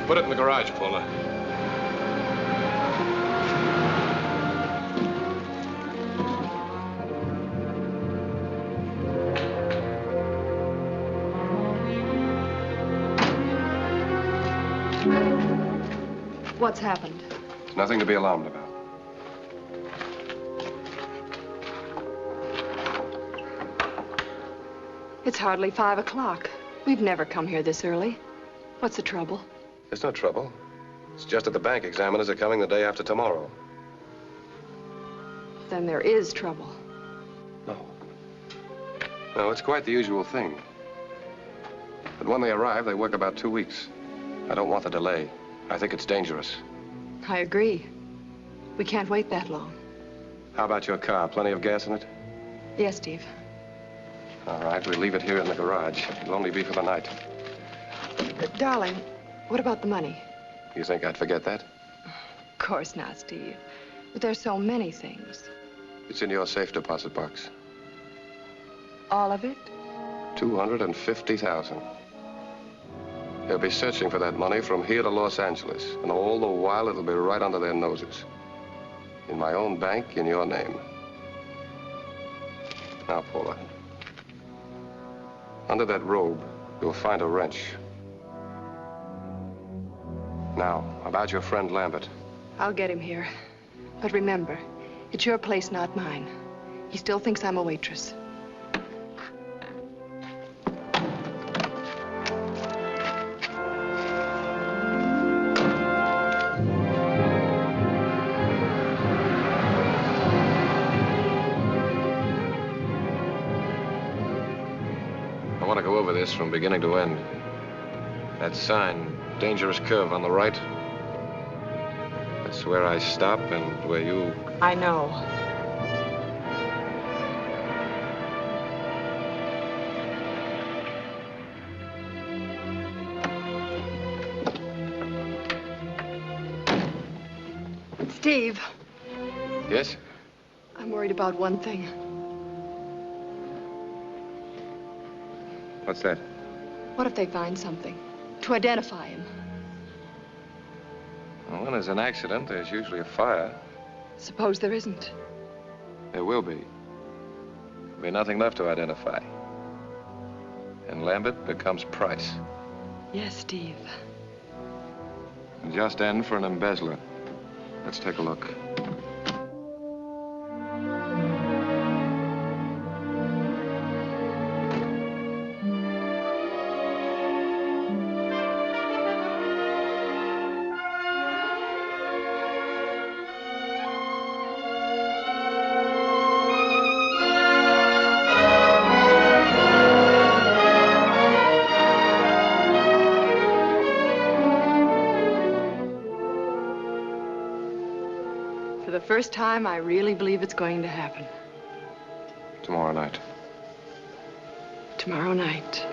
[SPEAKER 8] Put it in the garage, Paula.
[SPEAKER 11] What's happened?
[SPEAKER 8] There's nothing to be alarmed about.
[SPEAKER 11] It's hardly 5 o'clock. We've never come here this early. What's the trouble?
[SPEAKER 8] There's no trouble. It's just that the bank examiners are coming the day after tomorrow.
[SPEAKER 11] Then there is trouble.
[SPEAKER 8] No, it's quite the usual thing. But when they arrive, they work about 2 weeks. I don't want the delay. I think it's dangerous.
[SPEAKER 11] I agree. We can't wait that long.
[SPEAKER 8] How about your car? Plenty of gas in it?
[SPEAKER 11] Yes, Steve.
[SPEAKER 8] All right, we'll leave it here in the garage. It'll only be for the night.
[SPEAKER 11] Darling, what about the money?
[SPEAKER 8] You think I'd forget that?
[SPEAKER 11] Of course not, Steve. But there's so many things.
[SPEAKER 8] It's in your safe deposit box.
[SPEAKER 11] All of it?
[SPEAKER 8] 250,000. They'll be searching for that money from here to Los Angeles, and all the while it'll be right under their noses. In my own bank, in your name. Now, Paula. Under that robe, you'll find a wrench. Now, about your friend Lambert.
[SPEAKER 11] I'll get him here. But remember, it's your place, not mine. He still thinks I'm a waitress.
[SPEAKER 8] I want to go over this from beginning to end. That sign, dangerous curve on the right. That's where I stop and where you...
[SPEAKER 11] I know. Steve.
[SPEAKER 8] Yes?
[SPEAKER 11] I'm worried about one thing.
[SPEAKER 8] What's that?
[SPEAKER 11] What if they find something to identify him?
[SPEAKER 8] Well, when there's an accident, there's usually a fire.
[SPEAKER 11] Suppose there isn't.
[SPEAKER 8] There will be. There'll be nothing left to identify. And Lambert becomes Price.
[SPEAKER 11] Yes, Steve.
[SPEAKER 8] And just end for an embezzler. Let's take a look.
[SPEAKER 11] For the first time, I really believe it's going to happen.
[SPEAKER 8] Tomorrow night.
[SPEAKER 11] Tomorrow night.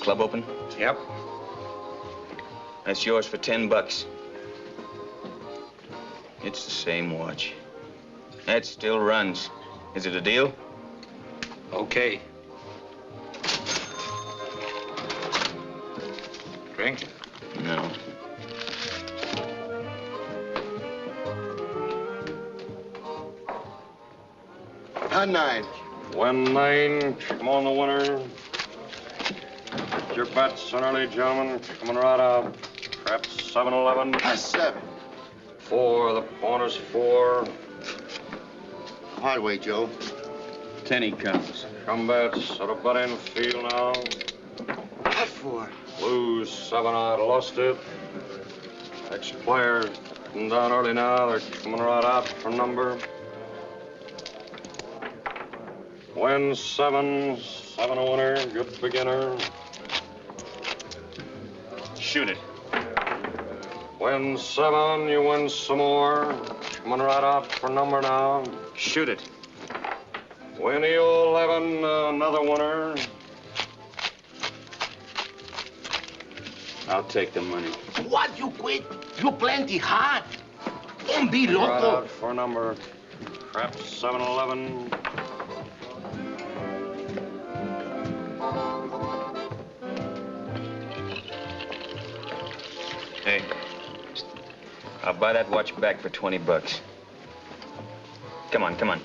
[SPEAKER 4] Club open?
[SPEAKER 10] Yep.
[SPEAKER 4] That's yours for $10. It's the same watch. That still runs. Is it a deal?
[SPEAKER 10] Okay.
[SPEAKER 5] Drink?
[SPEAKER 4] No.
[SPEAKER 10] A 9.
[SPEAKER 8] 1-9. Come on, the winner. Your bets, early gentlemen. Coming right out. Trap 7-11.
[SPEAKER 10] That's 7.
[SPEAKER 8] 4. The pointer's 4.
[SPEAKER 10] Hard way, Joe.
[SPEAKER 4] 10 he comes.
[SPEAKER 8] Come bets. Set a bet in field now.
[SPEAKER 10] What for?
[SPEAKER 8] Lose 7. I lost it. Next player coming down early now. They're coming right out for number. Win 7. 7 a winner. Good beginner.
[SPEAKER 4] Shoot it.
[SPEAKER 8] Win 7, you win some more. Coming right out for number now.
[SPEAKER 4] Shoot it.
[SPEAKER 8] Win 11, another winner.
[SPEAKER 4] I'll take the money.
[SPEAKER 10] What, you quit? You plenty hard. Don't be
[SPEAKER 8] Right
[SPEAKER 10] loco.
[SPEAKER 8] out for number. Trap 7-11.
[SPEAKER 4] Hey, I'll buy that watch back for $20. Come on, come on.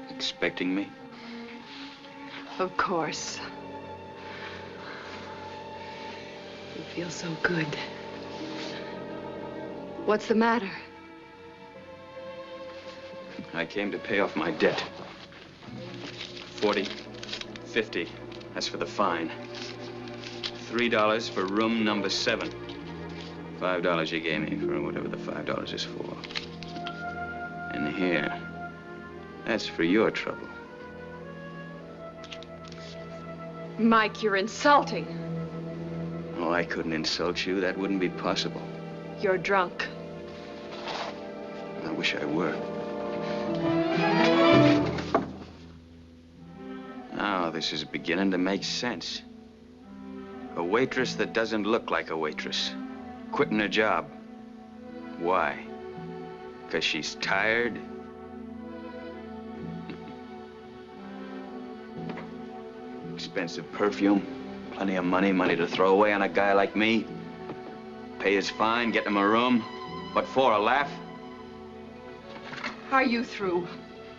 [SPEAKER 4] Expecting me?
[SPEAKER 11] Of course. You feel so good. What's the matter?
[SPEAKER 4] I came to pay off my debt. 40, 50. That's for the fine. $3 for room number 7. $5 you gave me for whatever the $5 is for. And here, that's for your trouble.
[SPEAKER 11] Mike, you're insulting.
[SPEAKER 4] Oh, I couldn't insult you. That wouldn't be possible.
[SPEAKER 11] You're drunk.
[SPEAKER 4] I wish I were. Now, this is beginning to make sense. A waitress that doesn't look like a waitress. Quitting her job. Why? Because she's tired? Expensive perfume. Plenty of money to throw away on a guy like me. Pay his fine, get him a room. What for, a laugh?
[SPEAKER 11] Are you through?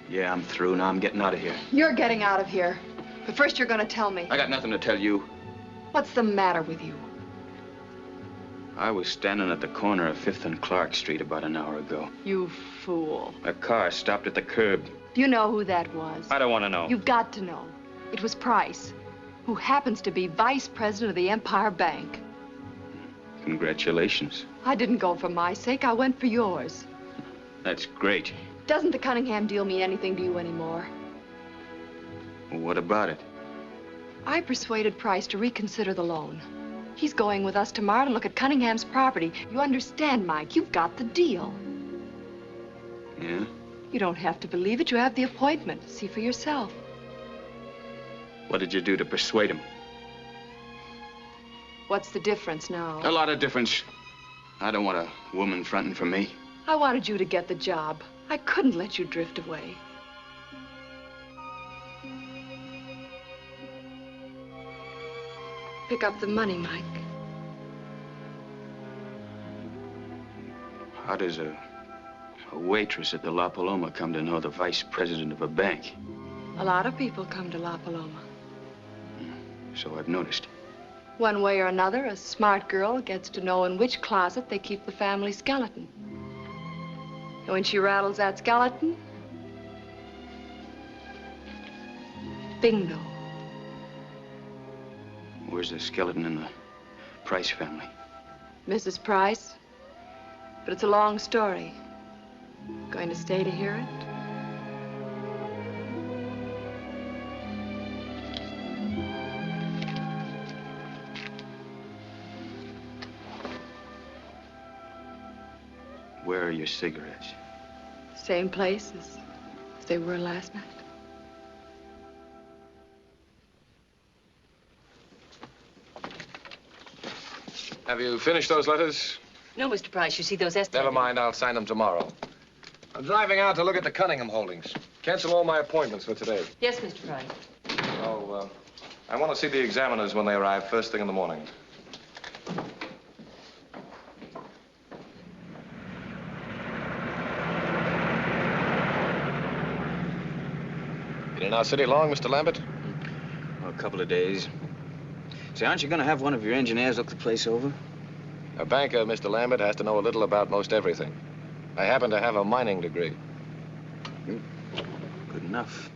[SPEAKER 4] Yeah, I'm through. Now I'm getting out of here.
[SPEAKER 11] You're getting out of here. But first you're gonna tell me.
[SPEAKER 4] I got nothing to tell you.
[SPEAKER 11] What's the matter with you?
[SPEAKER 4] I was standing at the corner of 5th and Clark Street about an hour ago.
[SPEAKER 11] You fool.
[SPEAKER 4] A car stopped at the curb.
[SPEAKER 11] Do you know who that was?
[SPEAKER 4] I don't want to know.
[SPEAKER 11] You've got to know. It was Price, who happens to be vice president of the Empire Bank.
[SPEAKER 4] Congratulations.
[SPEAKER 11] I didn't go for my sake. I went for yours.
[SPEAKER 4] That's great.
[SPEAKER 11] Doesn't the Cunningham deal mean anything to you anymore?
[SPEAKER 4] Well, what about it?
[SPEAKER 11] I persuaded Price to reconsider the loan. He's going with us tomorrow to look at Cunningham's property. You understand, Mike? You've got the deal.
[SPEAKER 4] Yeah?
[SPEAKER 11] You don't have to believe it. You have the appointment. See for yourself.
[SPEAKER 4] What did you do to persuade him?
[SPEAKER 11] What's the difference now?
[SPEAKER 4] A lot of difference. I don't want a woman fronting for me.
[SPEAKER 11] I wanted you to get the job. I couldn't let you drift away. Pick up the money, Mike.
[SPEAKER 4] How does a waitress at the La Paloma come to know the vice president of a bank?
[SPEAKER 11] A lot of people come to La Paloma.
[SPEAKER 4] So I've noticed.
[SPEAKER 11] One way or another, a smart girl gets to know in which closet they keep the family skeleton. And when she rattles that skeleton, bingo.
[SPEAKER 4] Where's the skeleton in the Price family?
[SPEAKER 11] Mrs. Price. But it's a long story. Going to stay to hear it?
[SPEAKER 4] Where are your cigarettes?
[SPEAKER 11] Same place as they were last night.
[SPEAKER 8] Have you finished those letters?
[SPEAKER 12] No, Mr. Price. You see those estimates?
[SPEAKER 8] Never mind. I'll sign them tomorrow. I'm driving out to look at the Cunningham holdings. Cancel all my appointments for today.
[SPEAKER 12] Yes, Mr. Price.
[SPEAKER 8] Oh, I want to see the examiners when they arrive first thing in the morning. Been in our city long, Mr. Lambert?
[SPEAKER 4] Well, a couple of days. Say, aren't you going to have one of your engineers look the place over?
[SPEAKER 8] A banker, Mr. Lambert, has to know a little about most everything. I happen to have a mining degree.
[SPEAKER 4] Good enough.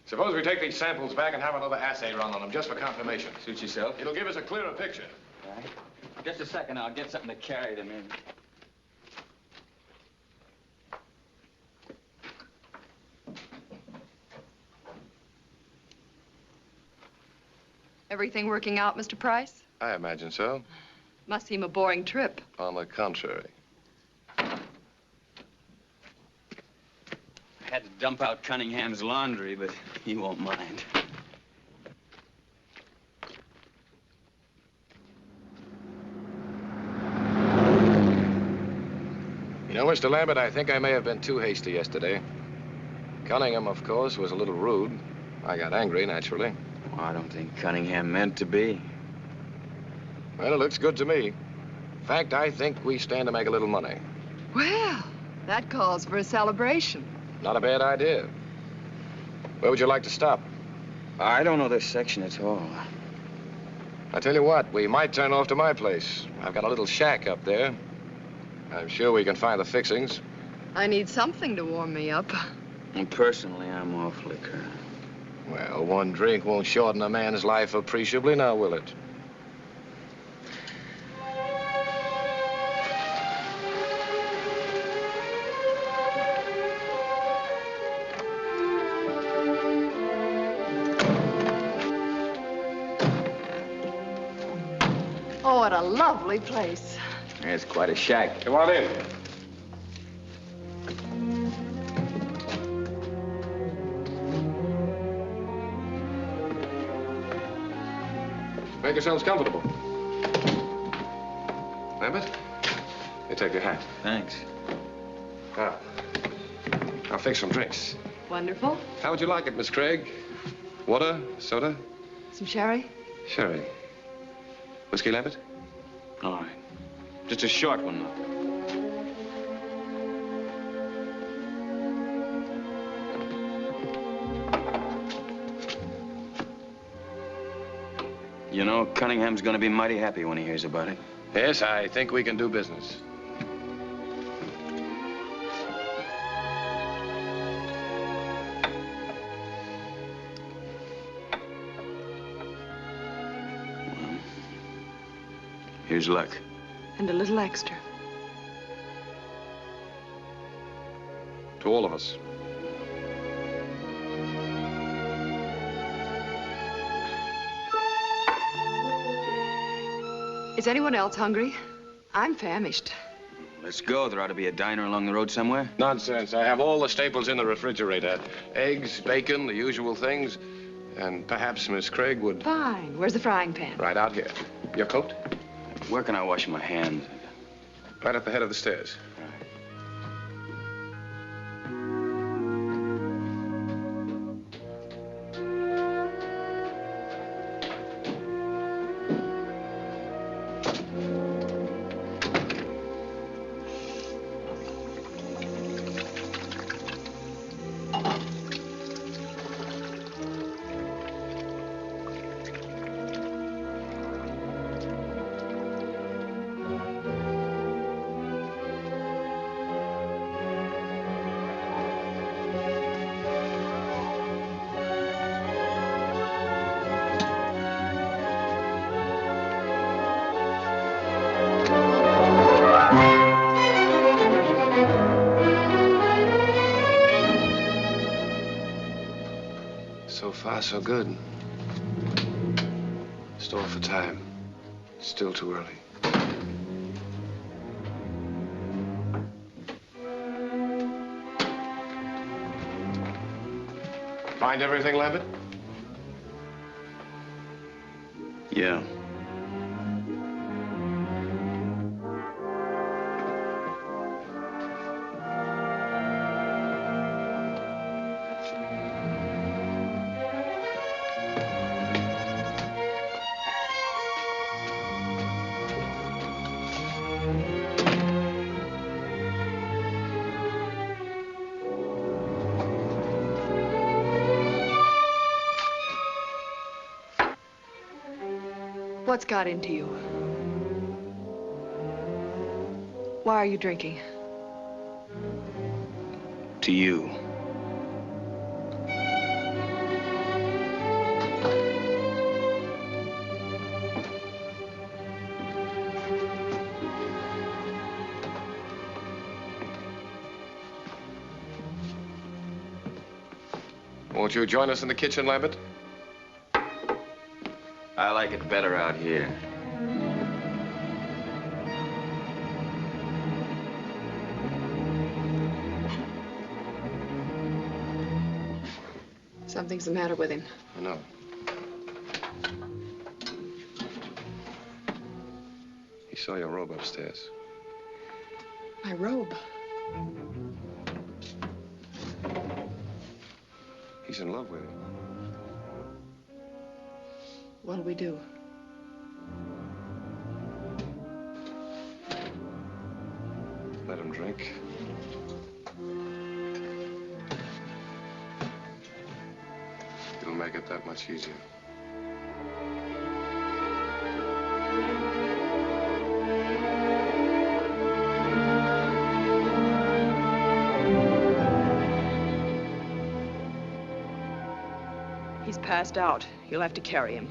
[SPEAKER 8] Suppose we take these samples back and have another assay run on them, just for confirmation.
[SPEAKER 4] Suit yourself.
[SPEAKER 8] It'll give us a clearer picture.
[SPEAKER 4] All right. Just a second, I'll get something to carry them in.
[SPEAKER 11] Everything working out, Mr. Price?
[SPEAKER 8] I imagine so.
[SPEAKER 11] Must seem a boring trip.
[SPEAKER 8] On the contrary.
[SPEAKER 4] I had to dump out Cunningham's laundry, but he won't mind.
[SPEAKER 8] You know, Mr. Lambert, I think I may have been too hasty yesterday. Cunningham, of course, was a little rude. I got angry, naturally.
[SPEAKER 4] Well, I don't think Cunningham meant to be.
[SPEAKER 8] Well, it looks good to me. In fact, I think we stand to make a little money.
[SPEAKER 11] Well, that calls for a celebration.
[SPEAKER 8] Not a bad idea. Where would you like to stop?
[SPEAKER 4] I don't know this section at all.
[SPEAKER 8] I tell you what, we might turn off to my place. I've got a little shack up there. I'm sure we can find the fixings.
[SPEAKER 11] I need something to warm me up.
[SPEAKER 4] And personally, I'm off liquor.
[SPEAKER 8] Well, one drink won't shorten a man's life appreciably, now will it?
[SPEAKER 11] Oh, what a lovely place.
[SPEAKER 4] It's quite a shack.
[SPEAKER 8] Come on in. Make yourselves comfortable. Lambert, you take your hat.
[SPEAKER 4] Thanks.
[SPEAKER 8] Now, I'll fix some drinks.
[SPEAKER 11] Wonderful.
[SPEAKER 8] How would you like it, Miss Craig? Water, soda?
[SPEAKER 11] Some sherry?
[SPEAKER 8] Sherry. Whiskey, Lambert?
[SPEAKER 4] All right. Just a short one, though. You know, Cunningham's gonna be mighty happy when he hears about it.
[SPEAKER 8] Yes, I think we can do business.
[SPEAKER 4] Well, here's luck.
[SPEAKER 11] And a little extra.
[SPEAKER 8] To all of us.
[SPEAKER 11] Is anyone else hungry? I'm famished.
[SPEAKER 4] Let's go. There ought to be a diner along the road somewhere.
[SPEAKER 8] Nonsense. I have all the staples in the refrigerator. Eggs, bacon, the usual things. And perhaps Miss Craig would...
[SPEAKER 11] Fine. Where's the frying pan?
[SPEAKER 8] Right out here. Your coat?
[SPEAKER 4] Where can I wash my hands?
[SPEAKER 8] Right at the head of the stairs. So far, so good. Stall for time. Still too early. Find everything, Lambert?
[SPEAKER 4] Yeah.
[SPEAKER 11] What's got into you? Why are you drinking?
[SPEAKER 4] To you.
[SPEAKER 8] Won't you join us in the kitchen, Lambert?
[SPEAKER 4] I like it better out here.
[SPEAKER 11] Something's the matter with him.
[SPEAKER 8] I know. He saw your robe upstairs.
[SPEAKER 11] My robe.
[SPEAKER 8] He's in love with you.
[SPEAKER 11] What'll we do?
[SPEAKER 8] Let him drink. It'll make it that much easier.
[SPEAKER 6] He's passed out. You'll have to carry him.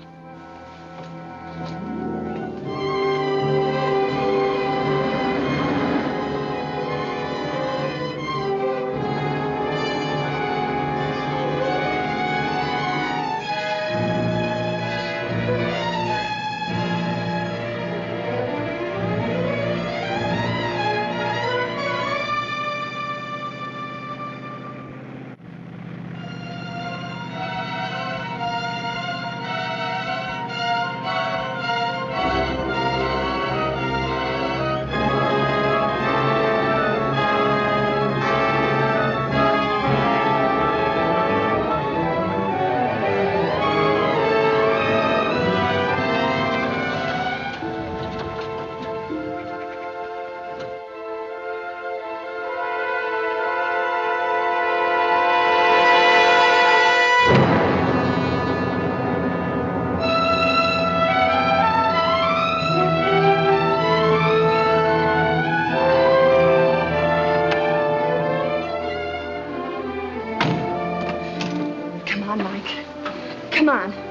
[SPEAKER 11] Come on.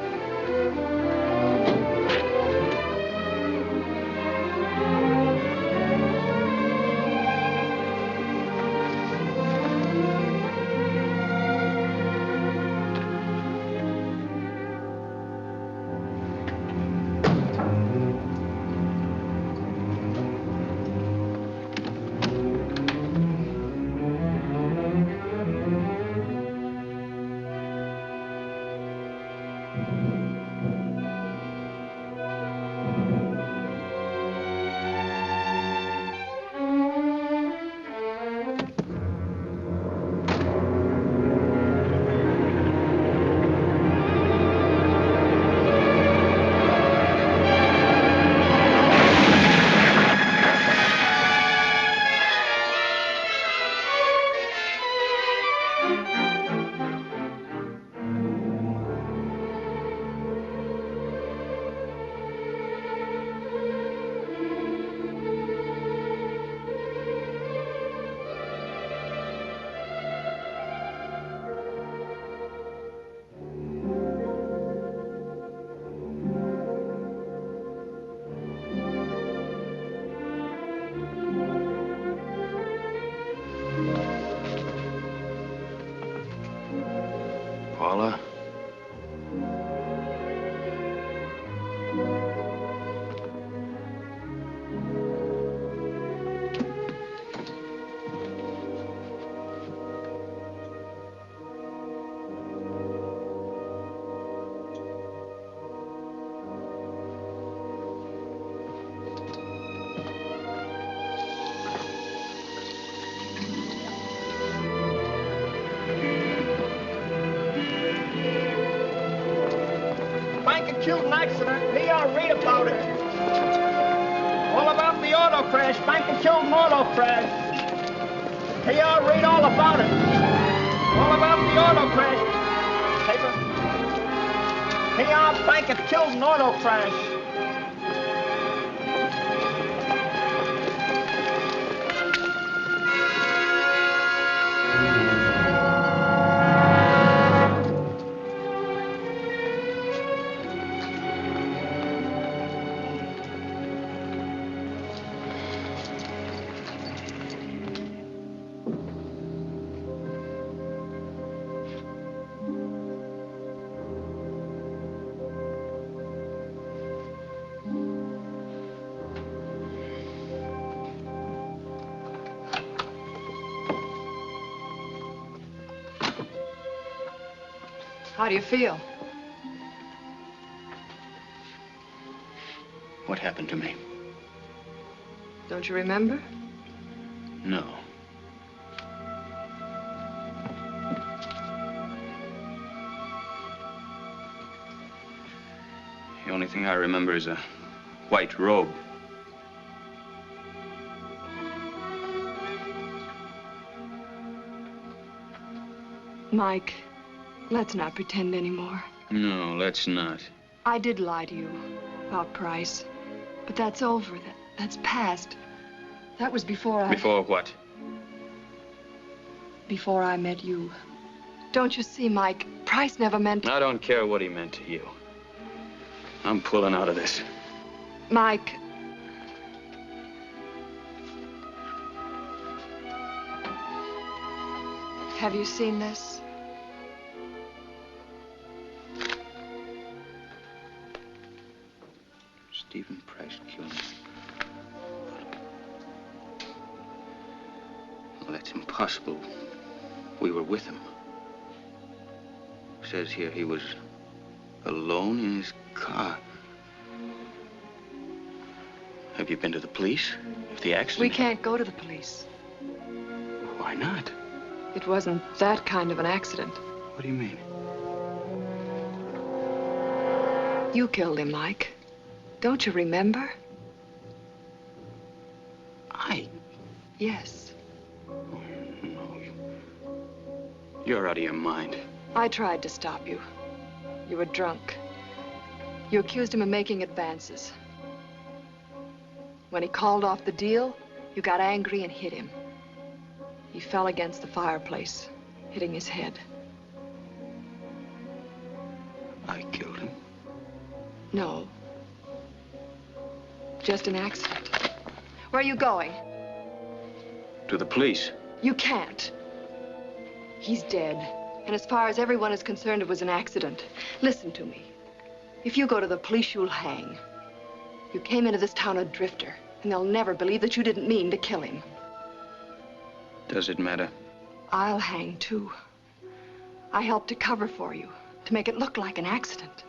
[SPEAKER 4] Paula?
[SPEAKER 13] Shooting accident. Me, I'll read about it. All about the auto crash. Bank and Chilton auto crash. Hey, I'll read all about it. All about the auto crash. Paper. Hey, I'll Bank and Chilton auto crash.
[SPEAKER 11] How do you feel?
[SPEAKER 4] What happened to me?
[SPEAKER 11] Don't you remember?
[SPEAKER 4] No. The only thing I remember is a white robe.
[SPEAKER 11] Mike, let's not pretend anymore.
[SPEAKER 4] No, let's not.
[SPEAKER 11] I did lie to you about Price, but that's over. That's past. That was before I...
[SPEAKER 4] Before what?
[SPEAKER 11] Before I met you. Don't you see, Mike? Price never meant...
[SPEAKER 4] I don't care what he meant to you. I'm pulling out of this.
[SPEAKER 11] Mike... Have you seen this?
[SPEAKER 4] Stephen Price killed him. Well, that's impossible. We were with him. It says here he was alone in his car. Have you been to the police? Of the accident?
[SPEAKER 11] We can't go to the police.
[SPEAKER 4] Why not?
[SPEAKER 11] It wasn't that kind of an accident.
[SPEAKER 4] What do you mean?
[SPEAKER 11] You killed him, Mike. Don't you remember?
[SPEAKER 4] I?
[SPEAKER 11] Yes.
[SPEAKER 4] Oh, no. You're out of your mind.
[SPEAKER 11] I tried to stop you. You were drunk. You accused him of making advances. When he called off the deal, you got angry and hit him. He fell against the fireplace, hitting his head.
[SPEAKER 4] I killed him?
[SPEAKER 11] No. Just an accident. Where are you going?
[SPEAKER 4] To the police.
[SPEAKER 11] You can't. He's dead. And as far as everyone is concerned, it was an accident. Listen to me. If you go to the police, you'll hang. You came into this town a drifter, and they'll never believe that you didn't mean to kill him.
[SPEAKER 4] Does it matter?
[SPEAKER 11] I'll hang, too. I helped to cover for you, to make it look like an accident.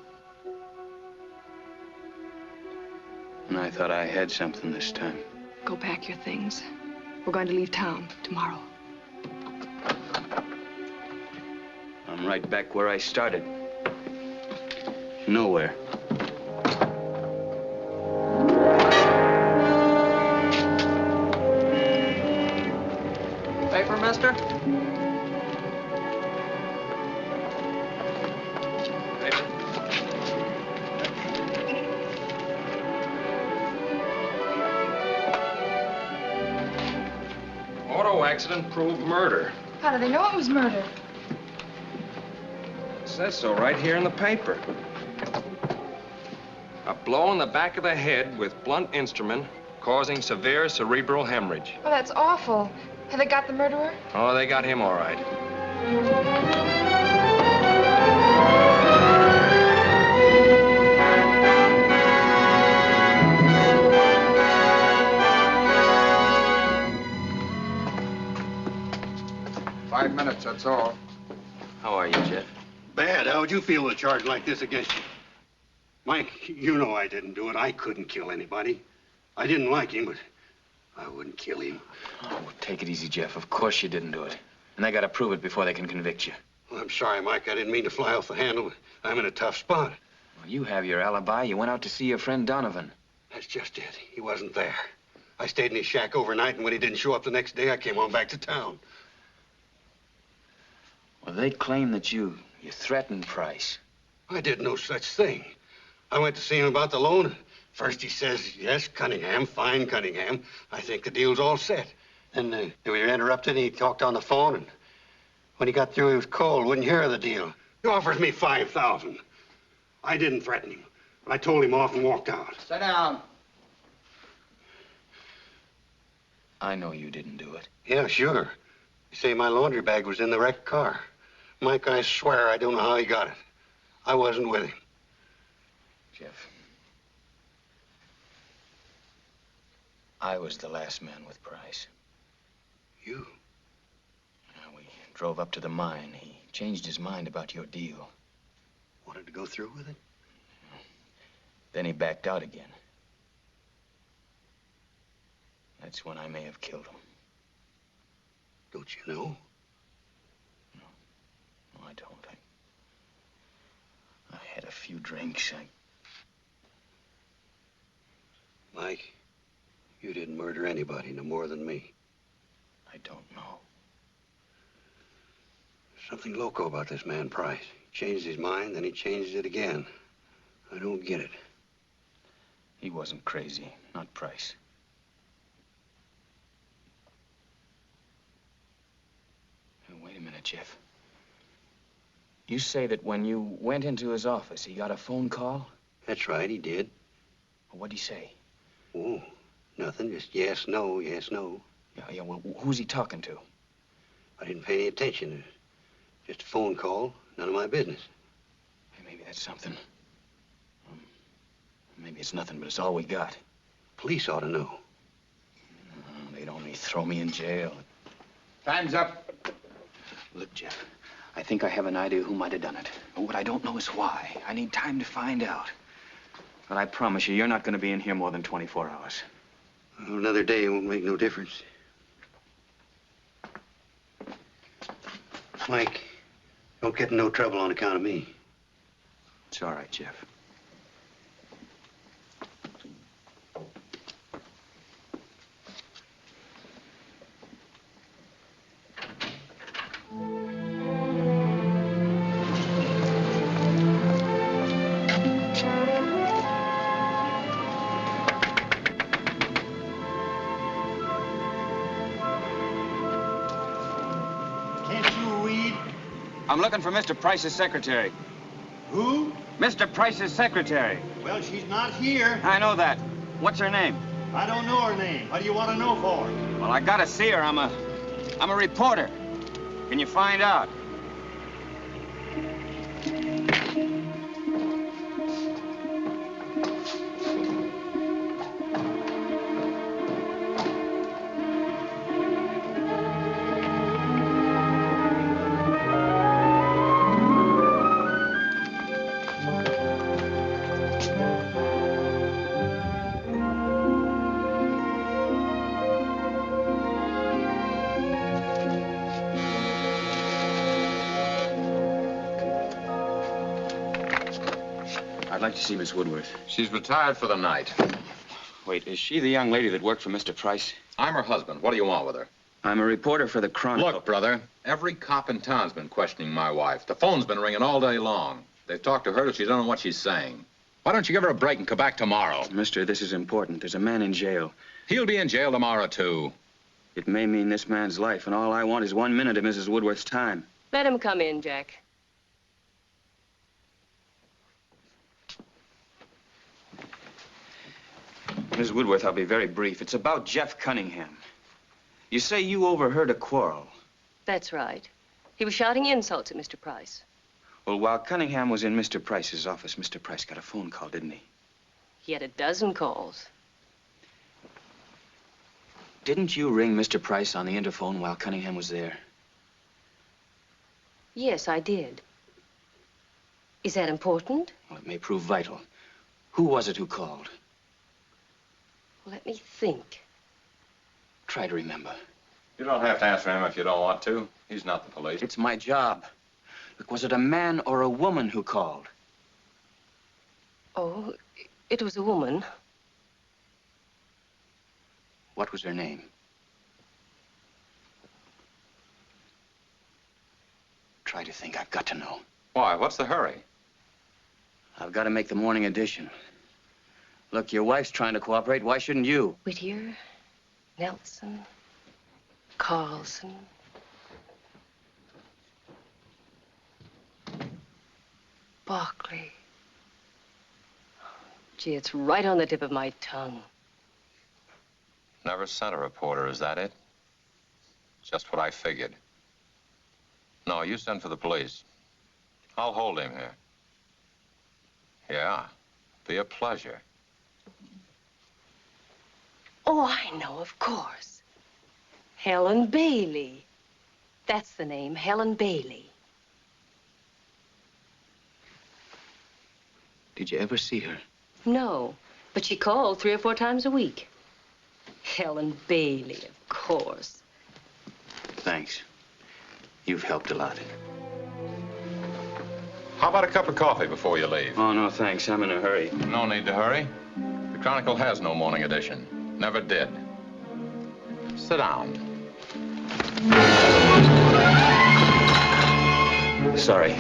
[SPEAKER 4] And I thought I had something this time.
[SPEAKER 11] Go pack your things. We're going to leave town tomorrow.
[SPEAKER 4] I'm right back where I started. Nowhere.
[SPEAKER 5] Paper, mister?
[SPEAKER 8] accident proved murder.
[SPEAKER 11] How do they know it was murder?
[SPEAKER 8] It says so right here in the paper. A blow in the back of the head with blunt instrument causing severe cerebral hemorrhage.
[SPEAKER 11] Oh, that's awful. Have they got the murderer?
[SPEAKER 8] Oh, they got him all right.
[SPEAKER 10] "5 minutes, that's all."
[SPEAKER 4] How are you, Jeff?
[SPEAKER 10] Bad. How would you feel with a charge like this against you? Mike, you know I didn't do it. I couldn't kill anybody. I didn't like him, but I wouldn't kill him.
[SPEAKER 4] Oh, take it easy, Jeff. Of course you didn't do it. And they gotta prove it before they can convict you.
[SPEAKER 10] Well, I'm sorry, Mike. I didn't mean to fly off the handle. I'm in a tough spot.
[SPEAKER 4] Well, you have your alibi. You went out to see your friend Donovan.
[SPEAKER 10] That's just it. He wasn't there. I stayed in his shack overnight, and when he didn't show up the next day, I came on back to town.
[SPEAKER 4] Well, they claim that you threatened Price.
[SPEAKER 10] I did no such thing. I went to see him about the loan. First he says, "Yes, Cunningham, fine, Cunningham. I think the deal's all set." Then we were interrupted, and he talked on the phone, and when he got through, he was cold, wouldn't hear of the deal. He offers me $5,000. I didn't threaten him. I told him off and walked out.
[SPEAKER 13] Sit down.
[SPEAKER 4] I know you didn't do it.
[SPEAKER 10] Yeah, sure. You say my laundry bag was in the wrecked car. Mike, I swear I don't know how he got it. I wasn't with him.
[SPEAKER 4] Jeff, I was the last man with Price.
[SPEAKER 10] You?
[SPEAKER 4] We drove up to the mine. He changed his mind about your deal.
[SPEAKER 10] Wanted to go through with it?
[SPEAKER 4] Then he backed out again. That's when I may have killed him.
[SPEAKER 10] Don't you know?
[SPEAKER 4] No, I don't. I had a few drinks.
[SPEAKER 10] Mike, you didn't murder anybody no more than me.
[SPEAKER 4] I don't know.
[SPEAKER 10] There's something loco about this man Price. He changed his mind, then he changes it again. I don't get it.
[SPEAKER 4] He wasn't crazy, not Price. Wait a minute, Jeff. You say that when you went into his office, he got a phone call?
[SPEAKER 10] That's right, he did.
[SPEAKER 4] Well, what'd he say?
[SPEAKER 10] Oh, nothing. Just yes, no, yes, no.
[SPEAKER 4] Yeah, well, who's he talking to?
[SPEAKER 10] I didn't pay any attention. Just a phone call. None of my business.
[SPEAKER 4] Hey, maybe that's something. Maybe it's nothing, but it's all we got.
[SPEAKER 10] Police ought to know.
[SPEAKER 4] They'd only throw me in jail.
[SPEAKER 13] Time's up.
[SPEAKER 4] Look, Jeff, I think I have an idea who might have done it. But what I don't know is why. I need time to find out. But I promise you, you're not going to be in here more than 24 hours.
[SPEAKER 10] Well, another day won't make no difference. Mike, don't get in no trouble on account of me.
[SPEAKER 4] It's all right, Jeff. I'm looking for Mr. Price's secretary.
[SPEAKER 13] Who?
[SPEAKER 4] Mr. Price's secretary.
[SPEAKER 13] Well, she's not here.
[SPEAKER 4] I know that. What's her name?
[SPEAKER 13] I don't know her name. What do you want to know for?
[SPEAKER 4] Well, I gotta see her. I'm a reporter. Can you find out? I'd like to see Miss Woodworth.
[SPEAKER 2] She's retired for the night.
[SPEAKER 4] Wait, is she the young lady that worked for Mr. Price?
[SPEAKER 2] I'm her husband. What do you want with her?
[SPEAKER 4] I'm a reporter for the Chronicle.
[SPEAKER 2] Look, brother, every cop in town's been questioning my wife. The phone's been ringing all day long. They've talked to her till she don't know what she's saying. Why don't you give her a break and come back tomorrow?
[SPEAKER 4] Mister, this is important. There's a man in jail.
[SPEAKER 2] He'll be in jail tomorrow, too.
[SPEAKER 4] It may mean this man's life, and all I want is 1 minute of Mrs. Woodworth's time.
[SPEAKER 12] Let him come in, Jack.
[SPEAKER 4] Mrs. Woodworth, I'll be very brief. It's about Jeff Cunningham. You say you overheard a quarrel.
[SPEAKER 12] That's right. He was shouting insults at Mr. Price.
[SPEAKER 4] Well, while Cunningham was in Mr. Price's office, Mr. Price got a phone call, didn't he?
[SPEAKER 12] He had a dozen calls.
[SPEAKER 4] Didn't you ring Mr. Price on the interphone while Cunningham was there?
[SPEAKER 12] Yes, I did. Is that important?
[SPEAKER 4] Well, it may prove vital. Who was it who called?
[SPEAKER 12] Let me think.
[SPEAKER 4] Try to remember.
[SPEAKER 2] You don't have to answer him if you don't want to. He's not the police.
[SPEAKER 4] It's my job. Look, was it a man or a woman who called?
[SPEAKER 12] Oh, it was a woman.
[SPEAKER 4] What was her name? Try to think. I've got to know.
[SPEAKER 2] Why? What's the hurry?
[SPEAKER 4] I've got to make the morning edition. Look, your wife's trying to cooperate. Why shouldn't you?
[SPEAKER 12] Whittier, Nelson, Carlson. Barkley. Gee, it's right on the tip of my tongue.
[SPEAKER 2] Never sent a reporter, is that it? Just what I figured. No, you send for the police. I'll hold him here. Yeah, be a pleasure.
[SPEAKER 12] Oh, I know, of course. Helen Bailey. That's the name, Helen Bailey.
[SPEAKER 4] Did you ever see her?
[SPEAKER 12] No, but she called 3 or 4 times a week. Helen Bailey, of course.
[SPEAKER 4] Thanks. You've helped a lot.
[SPEAKER 2] How about a cup of coffee before you leave?
[SPEAKER 4] Oh, no, thanks. I'm in a hurry.
[SPEAKER 2] No need to hurry. The Chronicle has no morning edition. Never did. Sit down.
[SPEAKER 4] Sorry.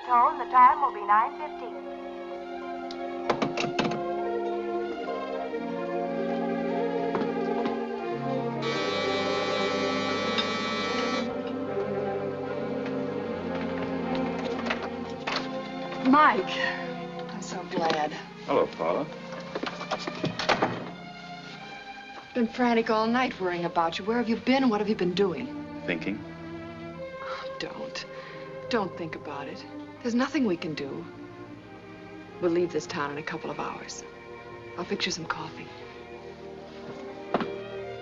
[SPEAKER 14] tone, the time will be 9:15.
[SPEAKER 11] Mike, I'm so glad.
[SPEAKER 4] Hello, Paula.
[SPEAKER 11] Been frantic all night worrying about you. Where have you been and what have you been doing?
[SPEAKER 4] Thinking.
[SPEAKER 11] Don't think about it. There's nothing we can do. We'll leave this town in a couple of hours. I'll fix you some coffee.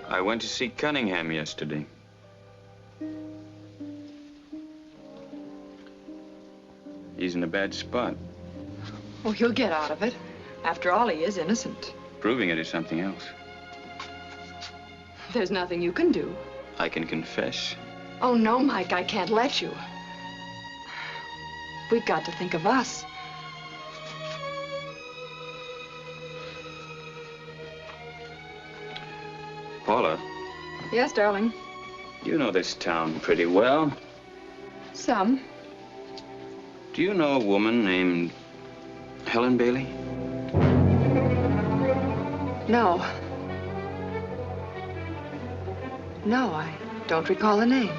[SPEAKER 4] I went to see Cunningham yesterday. He's in a bad spot.
[SPEAKER 11] Oh, he'll get out of it. After all, he is innocent.
[SPEAKER 4] Proving it is something else.
[SPEAKER 11] There's nothing you can do.
[SPEAKER 4] I can confess.
[SPEAKER 11] Oh, no, Mike, I can't let you. We've got to think of us.
[SPEAKER 4] Paula.
[SPEAKER 11] Yes, darling.
[SPEAKER 4] You know this town pretty well.
[SPEAKER 11] Some.
[SPEAKER 4] Do you know a woman named Helen Bailey?
[SPEAKER 11] No. No, I don't recall the name.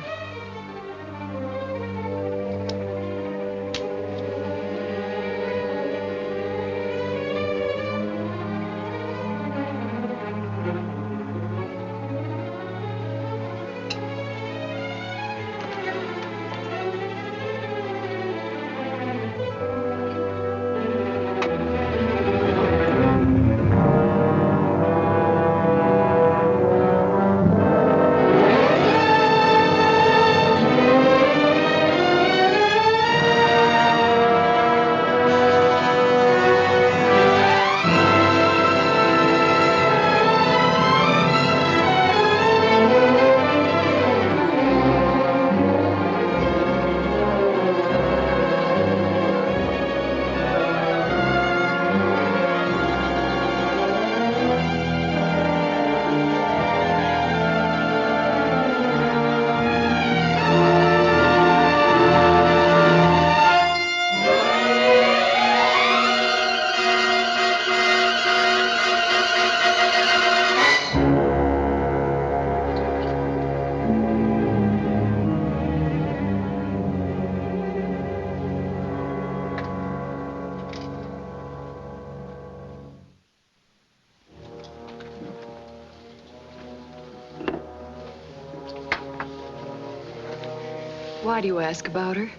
[SPEAKER 11] Why do you ask about her?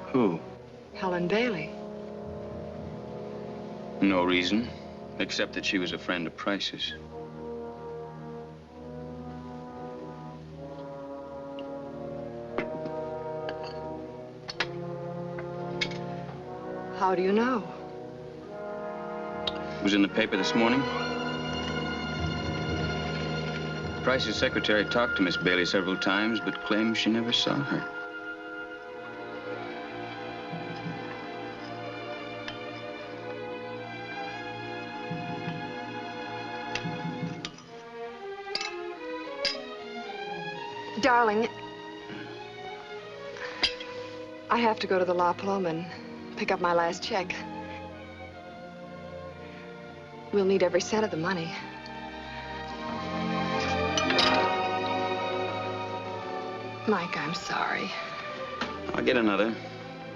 [SPEAKER 4] Who?
[SPEAKER 11] Helen Bailey.
[SPEAKER 4] No reason, except that she was a friend of Price's.
[SPEAKER 11] How do you know?
[SPEAKER 4] It was in the paper this morning. Price's secretary talked to Miss Bailey several times, but claims she never saw her.
[SPEAKER 11] Darling, I have to go to the La Plum and pick up my last check. We'll need every cent of the money. Mike, I'm sorry.
[SPEAKER 4] I'll get another.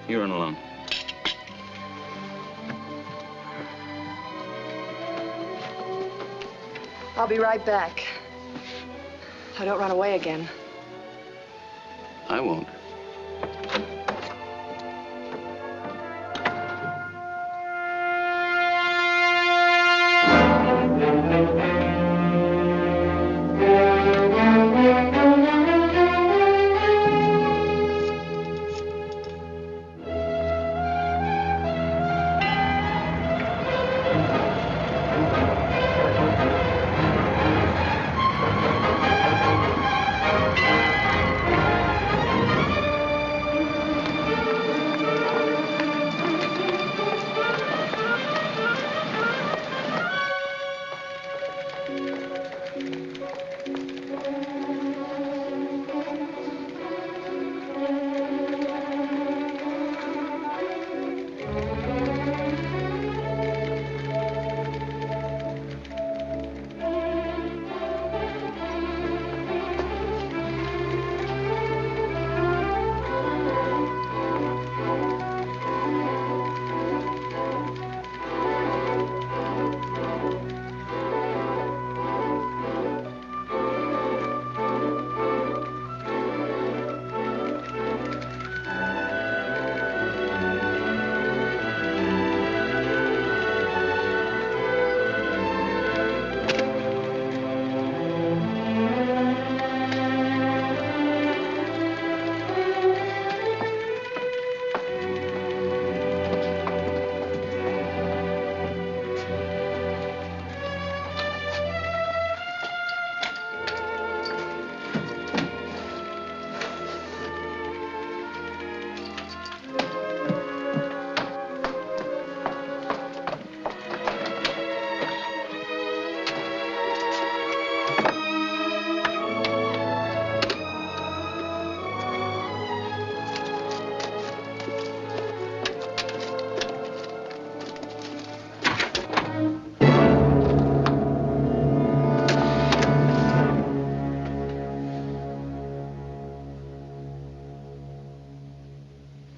[SPEAKER 4] You run along.
[SPEAKER 11] I'll be right back. I don't run away again.
[SPEAKER 4] I won't.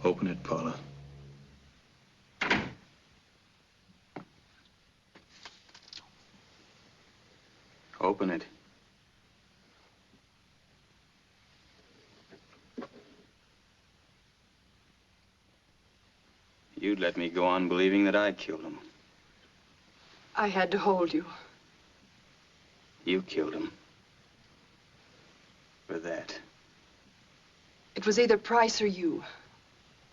[SPEAKER 4] Open it, Paula. Open it. You'd let me go on believing that I killed him.
[SPEAKER 11] I had to hold you.
[SPEAKER 4] You killed him. For that.
[SPEAKER 11] It was either Price or you.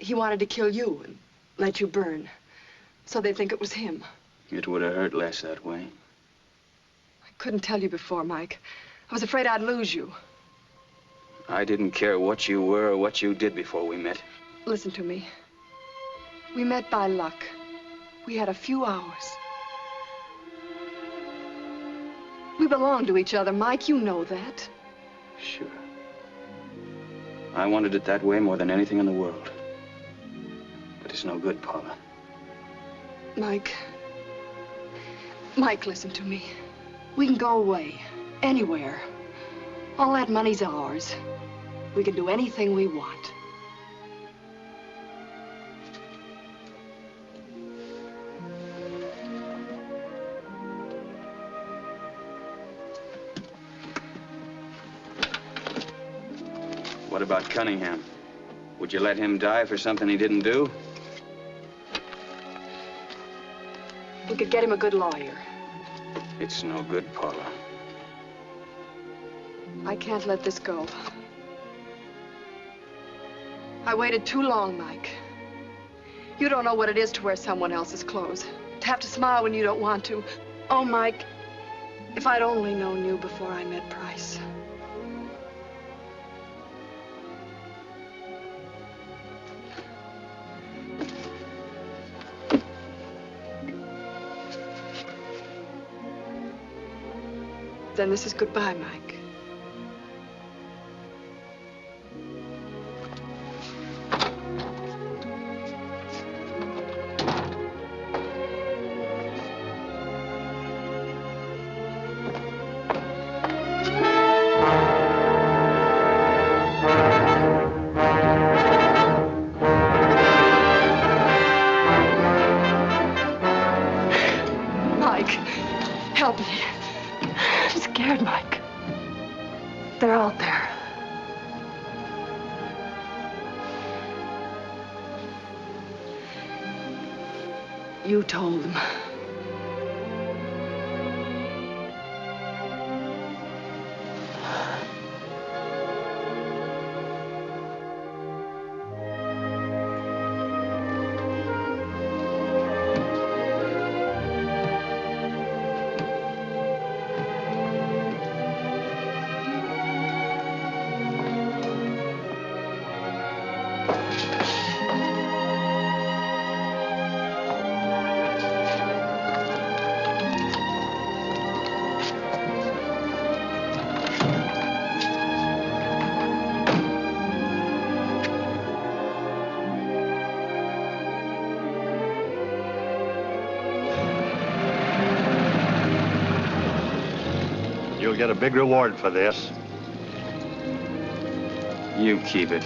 [SPEAKER 11] He wanted to kill you and let you burn. So they'd think it was him.
[SPEAKER 4] It would have hurt less that way.
[SPEAKER 11] I couldn't tell you before, Mike. I was afraid I'd lose you.
[SPEAKER 4] I didn't care what you were or what you did before we met.
[SPEAKER 11] Listen to me. We met by luck. We had a few hours. We belong to each other, Mike. You know that.
[SPEAKER 4] Sure. I wanted it that way more than anything in the world. But it's no good, Paula.
[SPEAKER 11] Mike. Mike, listen to me. We can go away. Anywhere. All that money's ours. We can do anything we want.
[SPEAKER 4] What about Cunningham? Would you let him die for something he didn't do?
[SPEAKER 11] We could get him a good lawyer.
[SPEAKER 4] It's no good, Paula.
[SPEAKER 11] I can't let this go. I waited too long, Mike. You don't know what it is to wear someone else's clothes. To have to smile when you don't want to. Oh, Mike, if I'd only known you before I met Price. Then this is goodbye, Mike. Mike, help me. I'm scared, Mike. They're out there. You told them.
[SPEAKER 1] You'll get a big reward for this.
[SPEAKER 4] You keep it.